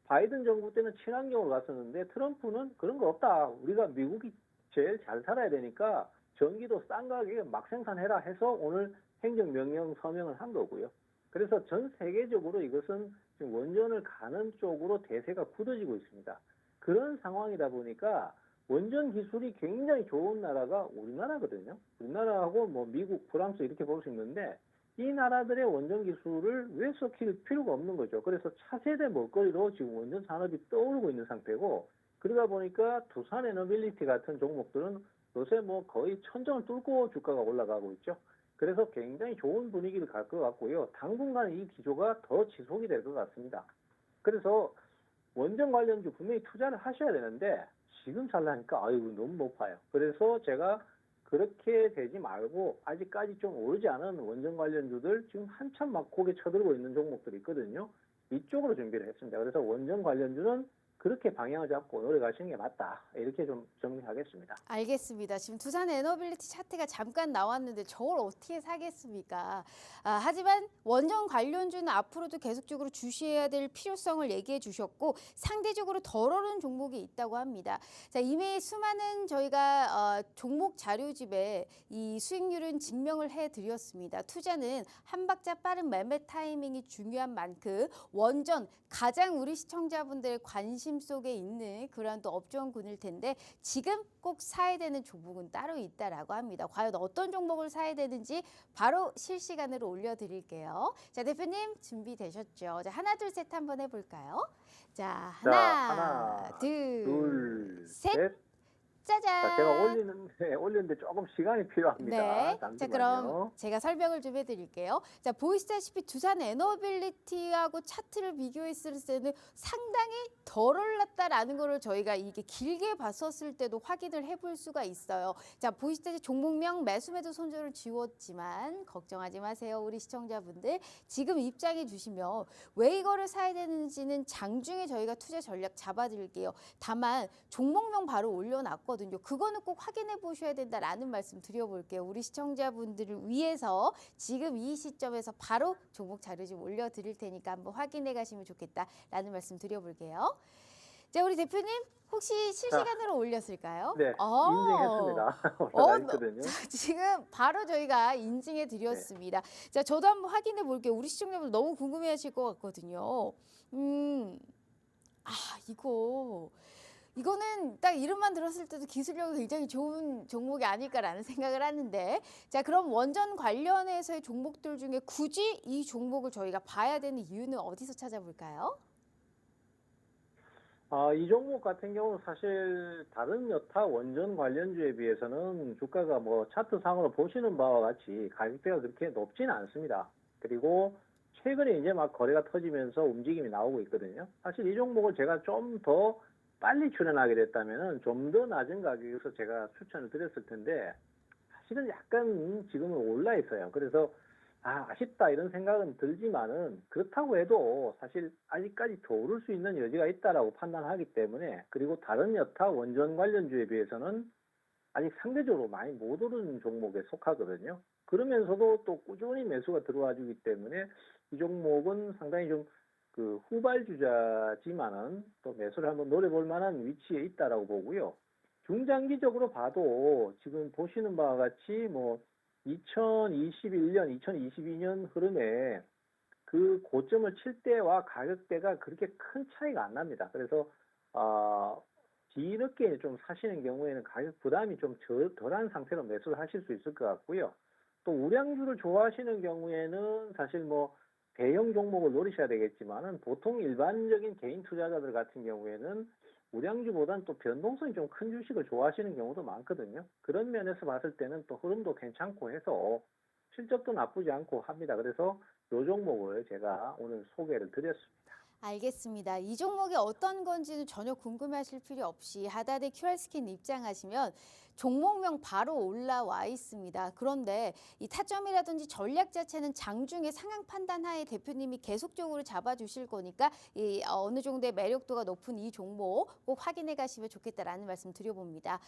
바이든 정부 때는 친환경으로 갔었는데 트럼프는 그런 거 없다. 우리가 미국이 제일 잘 살아야 되니까 전기도 싼 가격에 막 생산해라 해서 오늘 행정명령 서명을 한 거고요. 그래서 전 세계적으로 이것은 지금 원전을 가는 쪽으로 대세가 굳어지고 있습니다. 그런 상황이다 보니까 원전 기술이 굉장히 좋은 나라가 우리나라거든요. 우리나라하고 뭐 미국, 프랑스 이렇게 볼 수 있는데 이 나라들의 원전 기술을 왜 썩힐 필요가 없는 거죠. 그래서 차세대 먹거리로 지금 원전 산업이 떠오르고 있는 상태고 그러다 보니까 두산 에너빌리티 같은 종목들은 요새 뭐 거의 천정을 뚫고 주가가 올라가고 있죠. 그래서 굉장히 좋은 분위기를 갈 것 같고요. 당분간 이 기조가 더 지속이 될 것 같습니다. 그래서 원전 관련주 분명히 투자를 하셔야 되는데 지금 살라니까 아이고 너무 높아요. 그래서 제가 그렇게 되지 말고 아직까지 좀 오르지 않은 원전 관련주들 지금 한참 막 고개 쳐들고 있는 종목들이 있거든요. 이쪽으로 준비를 했습니다. 그래서 원전 관련주는 그렇게 방향을 잡고 노력하시는 게 맞다. 이렇게 좀 정리하겠습니다. 알겠습니다. 지금 두산 에너빌리티 차트가 잠깐 나왔는데 저걸 어떻게 사겠습니까? 하지만 원전 관련주는 앞으로도 계속적으로 주시해야 될 필요성을 얘기해 주셨고 상대적으로 덜 오른 종목이 있다고 합니다. 자, 이미 수많은 저희가 종목 자료집에 이 수익률은 증명을 해드렸습니다. 투자는 한 박자 빠른 매매 타이밍이 중요한 만큼 원전 가장 우리 시청자분들의 관심 속에 있는 그러한 또 업종군일 텐데 지금 꼭 사야 되는 종목은 따로 있다라고 합니다. 과연 어떤 종목을 사야 되는지 바로 실시간으로 올려드릴게요. 자, 대표님 준비되셨죠? 자, 하나, 둘, 셋 한번 해볼까요? 자, 하나, 둘, 셋. 짜잔. 자, 제가 올리는데 조금 시간이 필요합니다. 네. 잠시만요. 자, 그럼 제가 설명을 좀 해드릴게요. 자, 보시다시피 두산 에너빌리티하고 차트를 비교했을 때는 상당히 덜 올랐다라는 거를 저희가 이게 길게 봤었을 때도 확인을 해볼 수가 있어요. 자, 보시다시피 종목명 매수매도 손절을 지웠지만 걱정하지 마세요. 우리 시청자분들 지금 입장해 주시면 왜 이거를 사야 되는지는 장중에 저희가 투자 전략 잡아드릴게요. 다만 종목명 바로 올려놨거든요. 그거는 꼭 확인해 보셔야 된다라는 말씀 드려볼게요. 우리 시청자분들을 위해서 지금 이 시점에서 바로 종목 자료 좀 올려드릴 테니까 한번 확인해 가시면 좋겠다라는 말씀 드려볼게요. 자, 우리 대표님 혹시 실시간으로 올렸을까요? 네, 인증했습니다. 올라가 있거든요. 지금 바로 저희가 인증해 드렸습니다. 자, 저도 한번 확인해 볼게요. 우리 시청자분들 너무 궁금해 하실 것 같거든요. 이거 이거는 딱 이름만 들었을 때도 기술력이 굉장히 좋은 종목이 아닐까라는 생각을 하는데, 자, 그럼 원전 관련해서의 종목들 중에 굳이 이 종목을 저희가 봐야 되는 이유는 어디서 찾아볼까요? 이 종목 같은 경우는 사실 다른 여타 원전 관련주에 비해서는 주가가 뭐 차트상으로 보시는 바와 같이 가격대가 그렇게 높지는 않습니다. 그리고 최근에 이제 막 거래가 터지면서 움직임이 나오고 있거든요. 사실 이 종목을 제가 좀 더 빨리 출연하게 됐다면은 좀 더 낮은 가격에서 제가 추천을 드렸을 텐데 사실은 약간 지금은 올라 있어요. 그래서 아쉽다 이런 생각은 들지만은 그렇다고 해도 사실 아직까지 더 오를 수 있는 여지가 있다라고 판단하기 때문에, 그리고 다른 여타 원전 관련주에 비해서는 아직 상대적으로 많이 못 오르는 종목에 속하거든요. 그러면서도 또 꾸준히 매수가 들어와 주기 때문에 이 종목은 상당히 좀 그 후발주자지만은 또 매수를 한번 노려볼 만한 위치에 있다라고 보고요. 중장기적으로 봐도 지금 보시는 바와 같이 뭐 2021년, 2022년 흐름에 그 고점을 칠 때와 가격대가 그렇게 큰 차이가 안 납니다. 그래서 뒤늦게 좀 사시는 경우에는 가격 부담이 좀 덜한 상태로 매수를 하실 수 있을 것 같고요. 또 우량주를 좋아하시는 경우에는 사실 뭐 대형 종목을 노리셔야 되겠지만은 보통 일반적인 개인 투자자들 같은 경우에는 우량주보다는 또 변동성이 좀 큰 주식을 좋아하시는 경우도 많거든요. 그런 면에서 봤을 때는 또 흐름도 괜찮고 해서 실적도 나쁘지 않고 합니다. 그래서 이 종목을 제가 오늘 소개를 드렸습니다. 알겠습니다. 이 종목이 어떤 건지는 전혀 궁금해하실 필요 없이 하단에 QR스캔 입장하시면 종목명 바로 올라와 있습니다. 그런데 이 타점이라든지 전략 자체는 장중에 상향 판단하에 대표님이 계속적으로 잡아주실 거니까 어느 정도의 매력도가 높은 이 종목 꼭 확인해 가시면 좋겠다라는 말씀 드려봅니다.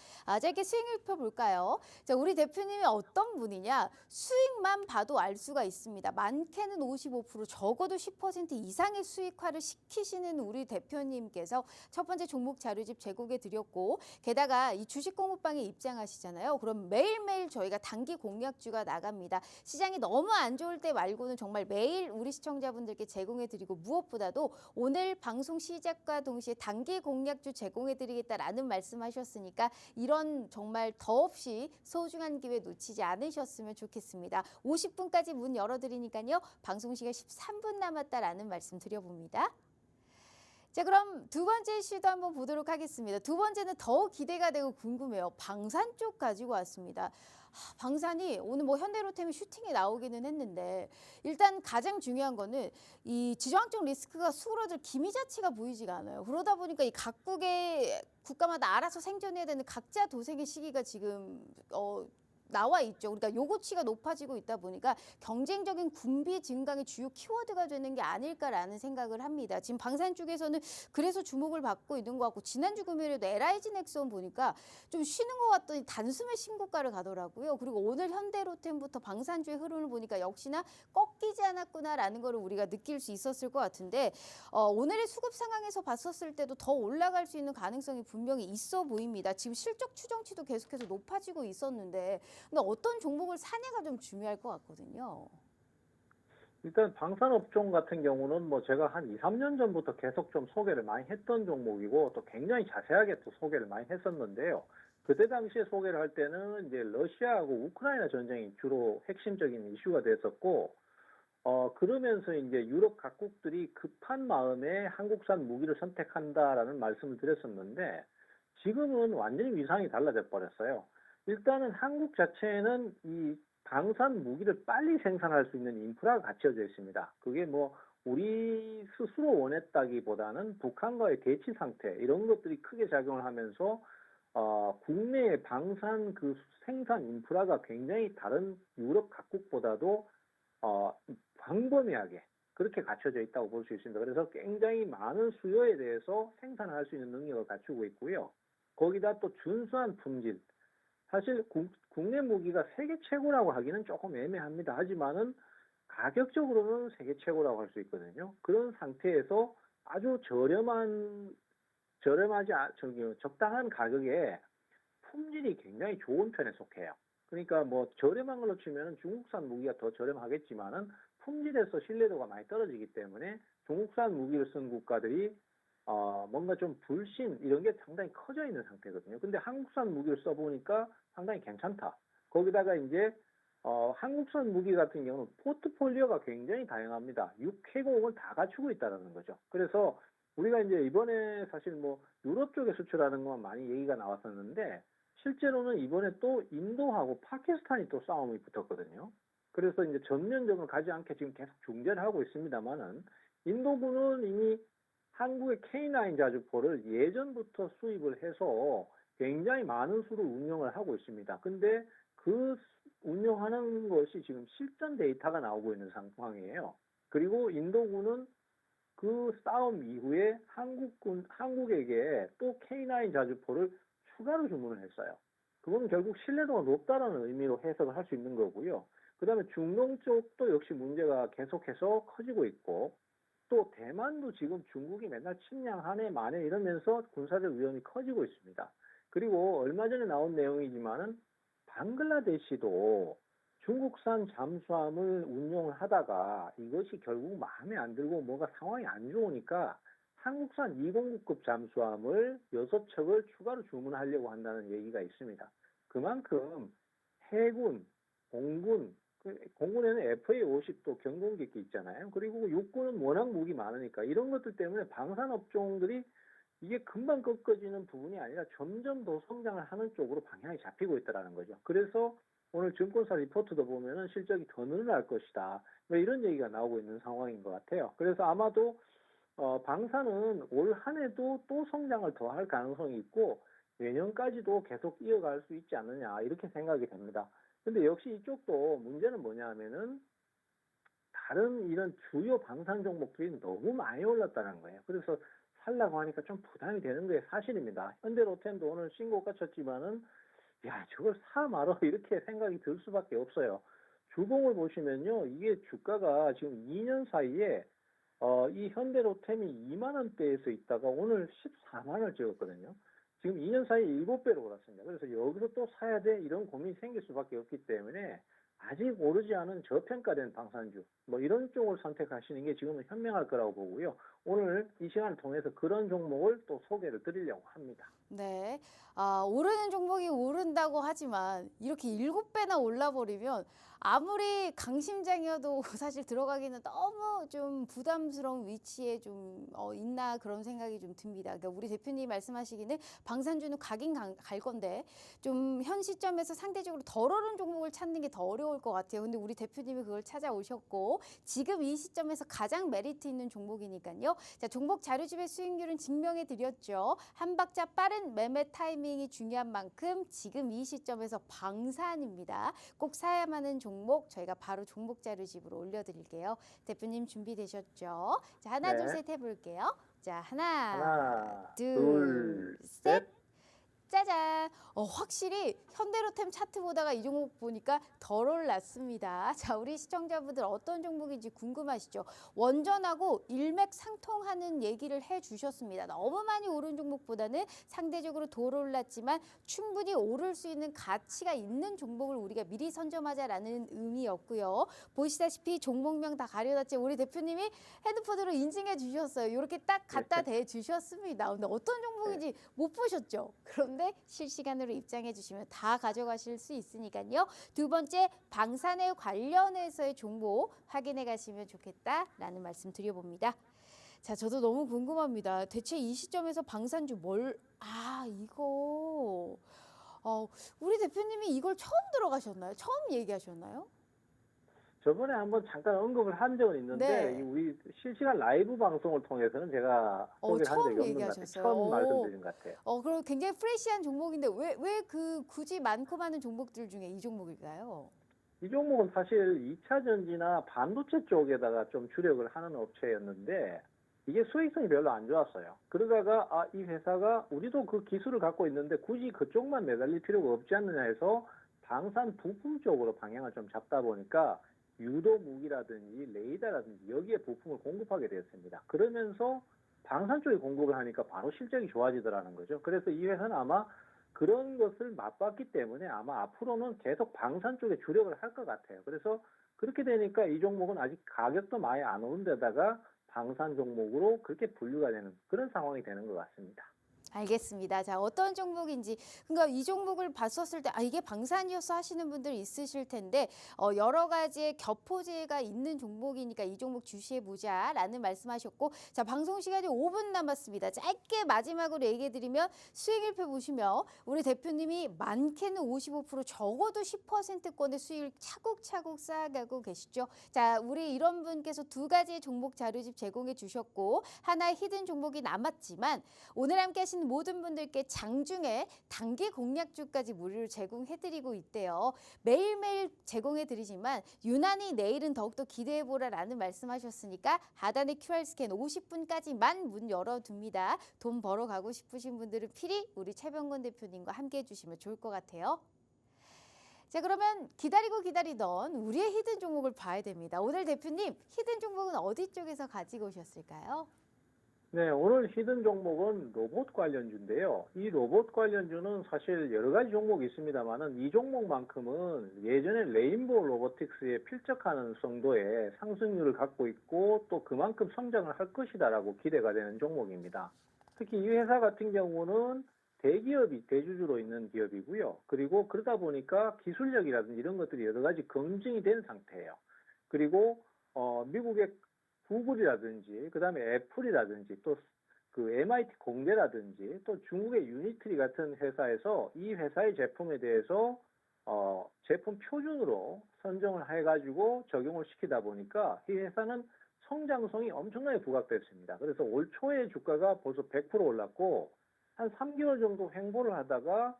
짧게 수익률표 볼까요? 자, 우리 대표님이 어떤 분이냐? 수익만 봐도 알 수가 있습니다. 많게는 55%, 적어도 10% 이상의 수익화를 시키시는 우리 대표님께서 첫 번째 종목 자료집 제공해 드렸고, 게다가 이 주식 공부방에 입장하시잖아요. 그럼 매일매일 저희가 단기 공략주가 나갑니다. 시장이 너무 안 좋을 때 말고는 정말 매일 우리 시청자분들께 제공해 드리고, 무엇보다도 오늘 방송 시작과 동시에 단기 공략주 제공해 드리겠다라는 말씀하셨으니까 이런 정말 더없이 소중한 기회 놓치지 않으셨으면 좋겠습니다. 50분까지 문 열어드리니까요. 방송 시간 13분 남았다라는 말씀 드려봅니다. 자, 그럼 두 번째 이슈도 한번 보도록 하겠습니다. 두 번째는 더 기대가 되고 궁금해요. 방산 쪽 가지고 왔습니다. 방산이 오늘 뭐 현대로템이 슈팅에 나오기는 했는데, 일단 가장 중요한 거는 이 지정학적 리스크가 수그러들 기미 자체가 보이지가 않아요. 그러다 보니까 이 각국의 국가마다 알아서 생존해야 되는 각자 도생의 시기가 지금 나와 있죠. 그러니까 요구치가 높아지고 있다 보니까 경쟁적인 군비 증강의 주요 키워드가 되는 게 아닐까라는 생각을 합니다. 지금 방산 쪽에서는 그래서 주목을 받고 있는 것 같고, 지난주 금요일에도 LIG 넥슨 보니까 좀 쉬는 것 같더니 단숨에 신고가를 가더라고요. 그리고 오늘 현대로템부터 방산주의 흐름을 보니까 역시나 꺾이지 않았구나라는 거를 우리가 느낄 수 있었을 것 같은데, 오늘의 수급 상황에서 봤었을 때도 더 올라갈 수 있는 가능성이 분명히 있어 보입니다. 지금 실적 추정치도 계속해서 높아지고 있었는데, 근데 어떤 종목을 사냐가 좀 중요할 것 같거든요. 일단 방산업종 같은 경우는 뭐 제가 한 2, 3년 전부터 계속 좀 소개를 많이 했던 종목이고 또 굉장히 자세하게 또 소개를 많이 했었는데요. 그때 당시에 소개를 할 때는 이제 러시아하고 우크라이나 전쟁이 주로 핵심적인 이슈가 됐었고, 그러면서 이제 유럽 각국들이 급한 마음에 한국산 무기를 선택한다라는 말씀을 드렸었는데, 지금은 완전히 위상이 달라져 버렸어요. 일단은 한국 자체는 이 방산 무기를 빨리 생산할 수 있는 인프라가 갖춰져 있습니다. 그게 뭐 우리 스스로 원했다기보다는 북한과의 대치 상태 이런 것들이 크게 작용을 하면서 국내의 방산 그 생산 인프라가 굉장히 다른 유럽 각국보다도 광범위하게 그렇게 갖춰져 있다고 볼 수 있습니다. 그래서 굉장히 많은 수요에 대해서 생산을 할 수 있는 능력을 갖추고 있고요. 거기다 또 준수한 품질. 사실 국내 무기가 세계 최고라고 하기는 조금 애매합니다. 하지만은 가격적으로는 세계 최고라고 할 수 있거든요. 그런 상태에서 아주 적당한 가격에 품질이 굉장히 좋은 편에 속해요. 그러니까 뭐 저렴한 걸로 치면은 중국산 무기가 더 저렴하겠지만은 품질에서 신뢰도가 많이 떨어지기 때문에 중국산 무기를 쓴 국가들이 뭔가 좀 불신 이런 게 상당히 커져 있는 상태거든요. 근데 한국산 무기를 써보니까 상당히 괜찮다. 거기다가 이제 한국산 무기 같은 경우는 포트폴리오가 굉장히 다양합니다. 6회공을 다 갖추고 있다는 거죠. 그래서 우리가 이제 이번에 사실 뭐 유럽 쪽에 수출하는 건 많이 얘기가 나왔었는데 실제로는 이번에 또 인도하고 파키스탄이 또 싸움이 붙었거든요. 그래서 이제 전면적으로 가지 않게 지금 계속 중재를 하고 있습니다만은 인도군은 이미 한국의 K9 자주포를 예전부터 수입을 해서 굉장히 많은 수를 운영을 하고 있습니다. 근데 그 운영하는 것이 지금 실전 데이터가 나오고 있는 상황이에요. 그리고 인도군은 그 싸움 이후에 한국에게 또 K9 자주포를 추가로 주문을 했어요. 그건 결국 신뢰도가 높다라는 의미로 해석을 할 수 있는 거고요. 그 다음에 중동 쪽도 역시 문제가 계속해서 커지고 있고, 또 대만도 지금 중국이 맨날 침략하네 마네 이러면서 군사적 위험이 커지고 있습니다. 그리고 얼마 전에 나온 내용이지만은 방글라데시도 중국산 잠수함을 운용을 하다가 이것이 결국 마음에 안 들고 뭐가 상황이 안 좋으니까 한국산 209급 잠수함을 6척을 추가로 주문하려고 한다는 얘기가 있습니다. 그만큼 해군, 공군, 공군에는 FA-50도 경공기기 있잖아요. 그리고 육군은 워낙 무기 많으니까 이런 것들 때문에 방산업종들이 이게 금방 꺾어지는 부분이 아니라 점점 더 성장을 하는 쪽으로 방향이 잡히고 있다는 거죠. 그래서 오늘 증권사 리포트도 보면은 실적이 더 늘어날 것이다. 뭐 이런 얘기가 나오고 있는 상황인 것 같아요. 그래서 아마도 방산은 올 한 해도 또 성장을 더 할 가능성이 있고 내년까지도 계속 이어갈 수 있지 않느냐 이렇게 생각이 됩니다. 근데 역시 이쪽도 문제는 뭐냐 하면은 다른 이런 주요 방산 종목들이 너무 많이 올랐다는 거예요. 그래서 살라고 하니까 좀 부담이 되는 게 사실입니다. 현대로템도 오늘 신고가 쳤지만은 야 저걸 사 말어 이렇게 생각이 들 수밖에 없어요. 주봉을 보시면요. 이게 주가가 지금 2년 사이에 이 현대로템이 2만 원대에서 있다가 오늘 14만 원을 찍었거든요. 지금 2년 사이에 7배로 올랐습니다. 그래서 여기서 또 사야 돼 이런 고민이 생길 수밖에 없기 때문에 아직 오르지 않은 저평가된 방산주 뭐 이런 쪽을 선택하시는 게 지금은 현명할 거라고 보고요. 오늘 이 시간을 통해서 그런 종목을 또 소개를 드리려고 합니다. 네. 오르는 종목이 오른다고 하지만 이렇게 7배나 올라버리면 아무리 강심장이어도 사실 들어가기는 너무 좀 부담스러운 위치에 좀 있나 그런 생각이 좀 듭니다. 그러니까 우리 대표님 말씀하시기는 방산주는 가긴 갈 건데 좀 현 시점에서 상대적으로 덜 오른 종목을 찾는 게 더 어려울 것 같아요. 근데 우리 대표님이 그걸 찾아오셨고 지금 이 시점에서 가장 메리트 있는 종목이니까요. 자, 종목 자료집의 수익률은 증명해 드렸죠. 한 박자 빠른 매매 타이밍이 중요한 만큼 지금 이 시점에서 방산입니다. 꼭 사야만 하는 종목 저희가 바로 종목 자료집으로 올려드릴게요. 대표님 준비되셨죠? 자, 하나, 네. 둘, 셋 해볼게요. 자, 하나, 하나, 둘, 둘, 셋. 셋. 짜잔! 확실히 현대로템 차트 보다가 이 종목 보니까 덜 올랐습니다. 자, 우리 시청자분들 어떤 종목인지 궁금하시죠? 원전하고 일맥상통하는 얘기를 해주셨습니다. 너무 많이 오른 종목보다는 상대적으로 덜 올랐지만 충분히 오를 수 있는 가치가 있는 종목을 우리가 미리 선점하자라는 의미였고요. 보시다시피 종목명 다 가려놨지 우리 대표님이 핸드폰으로 인증해 주셨어요. 이렇게 딱 갖다 대 주셨습니다. 근데 어떤 종목인지 못 보셨죠? 그런데 실시간으로 입장해 주시면 다 가져가실 수 있으니까요. 두 번째 방산에 관련해서의 정보 확인해 가시면 좋겠다라는 말씀 드려봅니다. 자, 저도 너무 궁금합니다. 대체 이 시점에서 방산주 이거 우리 대표님이 이걸 처음 들어가셨나요? 처음 얘기하셨나요? 저번에 한번 잠깐 언급을 한 적은 있는데 네. 우리 실시간 라이브 방송을 통해서는 제가 소개를 한 처음 적이 없는 것 같아요. 얘기하셨어요. 처음 말씀드린 것 같아요. 그럼 굉장히 프레시한 종목인데 왜 그 굳이 많고 많은 종목들 중에 이 종목일까요? 이 종목은 사실 2차 전지나 반도체 쪽에다가 좀 주력을 하는 업체였는데 이게 수익성이 별로 안 좋았어요. 그러다가 이 회사가 우리도 그 기술을 갖고 있는데 굳이 그쪽만 매달릴 필요가 없지 않느냐 해서 방산 부품 쪽으로 방향을 좀 잡다 보니까 유도 무기라든지 레이더라든지 여기에 부품을 공급하게 되었습니다. 그러면서 방산 쪽에 공급을 하니까 바로 실적이 좋아지더라는 거죠. 그래서 이 회사는 아마 그런 것을 맛봤기 때문에 아마 앞으로는 계속 방산 쪽에 주력을 할 것 같아요. 그래서 그렇게 되니까 이 종목은 아직 가격도 많이 안 오른 데다가 방산 종목으로 그렇게 분류가 되는 그런 상황이 되는 것 같습니다. 알겠습니다. 자, 어떤 종목인지, 그러니까 이 종목을 봤었을 때, 이게 방산이었어 하시는 분들 있으실 텐데, 여러 가지의 겹포제가 있는 종목이니까 이 종목 주시해보자라는 말씀하셨고, 자, 방송 시간이 5분 남았습니다. 짧게 마지막으로 얘기해드리면, 수익일표 보시면, 우리 대표님이 많게는 55%, 적어도 10%권의 수익을 차곡차곡 쌓아가고 계시죠. 자, 우리 이런 분께서 두 가지의 종목 자료집 제공해 주셨고, 하나의 히든 종목이 남았지만, 오늘 함께 하신 모든 분들께 장중에 단기 공략주까지 무료로 제공해드리고 있대요. 매일매일 제공해드리지만 유난히 내일은 더욱더 기대해보라라는 말씀하셨으니까 하단의 QR 스캔 50분까지만 문 열어둡니다. 돈 벌어 가고 싶으신 분들은 필히 우리 최병건 대표님과 함께 해주시면 좋을 것 같아요. 자, 그러면 기다리던 우리의 히든 종목을 봐야 됩니다. 오늘 대표님, 히든 종목은 어디 쪽에서 가지고 오셨을까요? 네, 오늘 히든 종목은 로봇 관련주인데요. 이 로봇 관련주는 사실 여러 가지 종목이 있습니다만은 이 종목만큼은 예전에 레인보우 로보틱스에 필적하는 정도의 상승률을 갖고 있고 또 그만큼 성장을 할 것이다라고 기대가 되는 종목입니다. 특히 이 회사 같은 경우는 대기업이 대주주로 있는 기업이고요. 그리고 그러다 보니까 기술력이라든지 이런 것들이 여러 가지 검증이 된 상태예요. 그리고 미국의 구글이라든지 그다음에 애플이라든지 또 그 MIT 공대라든지 또 중국의 유니트리 같은 회사에서 이 회사의 제품에 대해서 제품 표준으로 선정을 해가지고 적용을 시키다 보니까 이 회사는 성장성이 엄청나게 부각됐습니다. 그래서 올 초에 주가가 벌써 100% 올랐고 한 3개월 정도 횡보를 하다가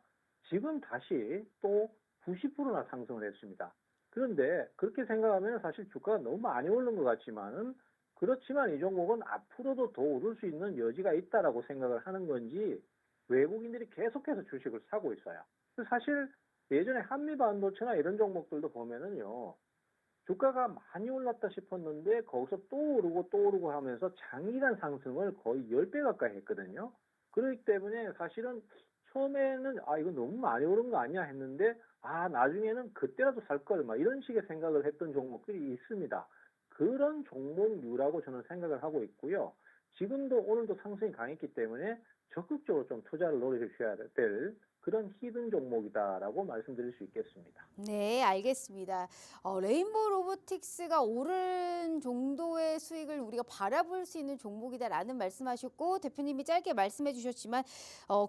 지금 다시 또 90%나 상승을 했습니다. 그런데 그렇게 생각하면 사실 주가가 너무 많이 오른 것 같지만은 그렇지만 이 종목은 앞으로도 더 오를 수 있는 여지가 있다라고 생각을 하는 건지 외국인들이 계속해서 주식을 사고 있어요. 사실 예전에 한미반도체나 이런 종목들도 보면은요. 주가가 많이 올랐다 싶었는데 거기서 또 오르고 하면서 장기간 상승을 거의 10배 가까이 했거든요. 그렇기 때문에 사실은 처음에는 이거 너무 많이 오른 거 아니야 했는데 나중에는 그때라도 살 걸 막 이런 식의 생각을 했던 종목들이 있습니다. 그런 종목류라고 저는 생각을 하고 있고요. 지금도 오늘도 상승이 강했기 때문에 적극적으로 좀 투자를 노려주셔야 될 그런 히든 종목이다라고 말씀드릴 수 있겠습니다. 네, 알겠습니다. 레인보우 로보틱스가 오른 정도의 수익을 우리가 바라볼 수 있는 종목이다라는 말씀하셨고 대표님이 짧게 말씀해 주셨지만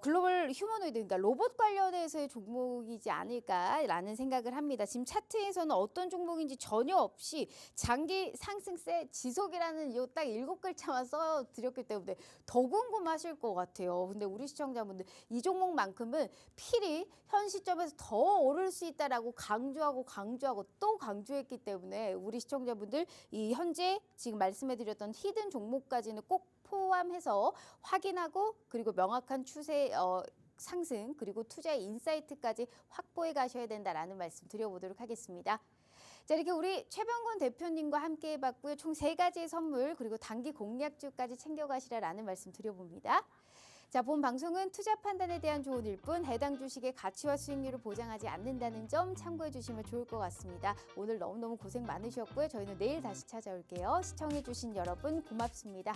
글로벌 휴머노이드, 그러니까 로봇 관련해서의 종목이지 않을까라는 생각을 합니다. 지금 차트에서는 어떤 종목인지 전혀 없이 장기 상승세 지속이라는 요 딱 7글자만 써드렸기 때문에 더 궁금하실 것 같아요. 근데 우리 시청자분들 이 종목만큼은 필히 현 시점에서 더 오를 수 있다라고 강조하고 또 강조했기 때문에 우리 시청자분들 이 현재 지금 말씀해드렸던 히든 종목까지는 꼭 포함해서 확인하고 그리고 명확한 추세 상승 그리고 투자의 인사이트까지 확보해 가셔야 된다라는 말씀 드려보도록 하겠습니다. 자, 이렇게 우리 최병건 대표님과 함께 해봤고요. 총 3가지의 선물 그리고 단기 공략주까지 챙겨가시라라는 말씀 드려봅니다. 자, 본 방송은 투자 판단에 대한 조언일 뿐 해당 주식의 가치와 수익률을 보장하지 않는다는 점 참고해 주시면 좋을 것 같습니다. 오늘 너무너무 고생 많으셨고요. 저희는 내일 다시 찾아올게요. 시청해 주신 여러분 고맙습니다.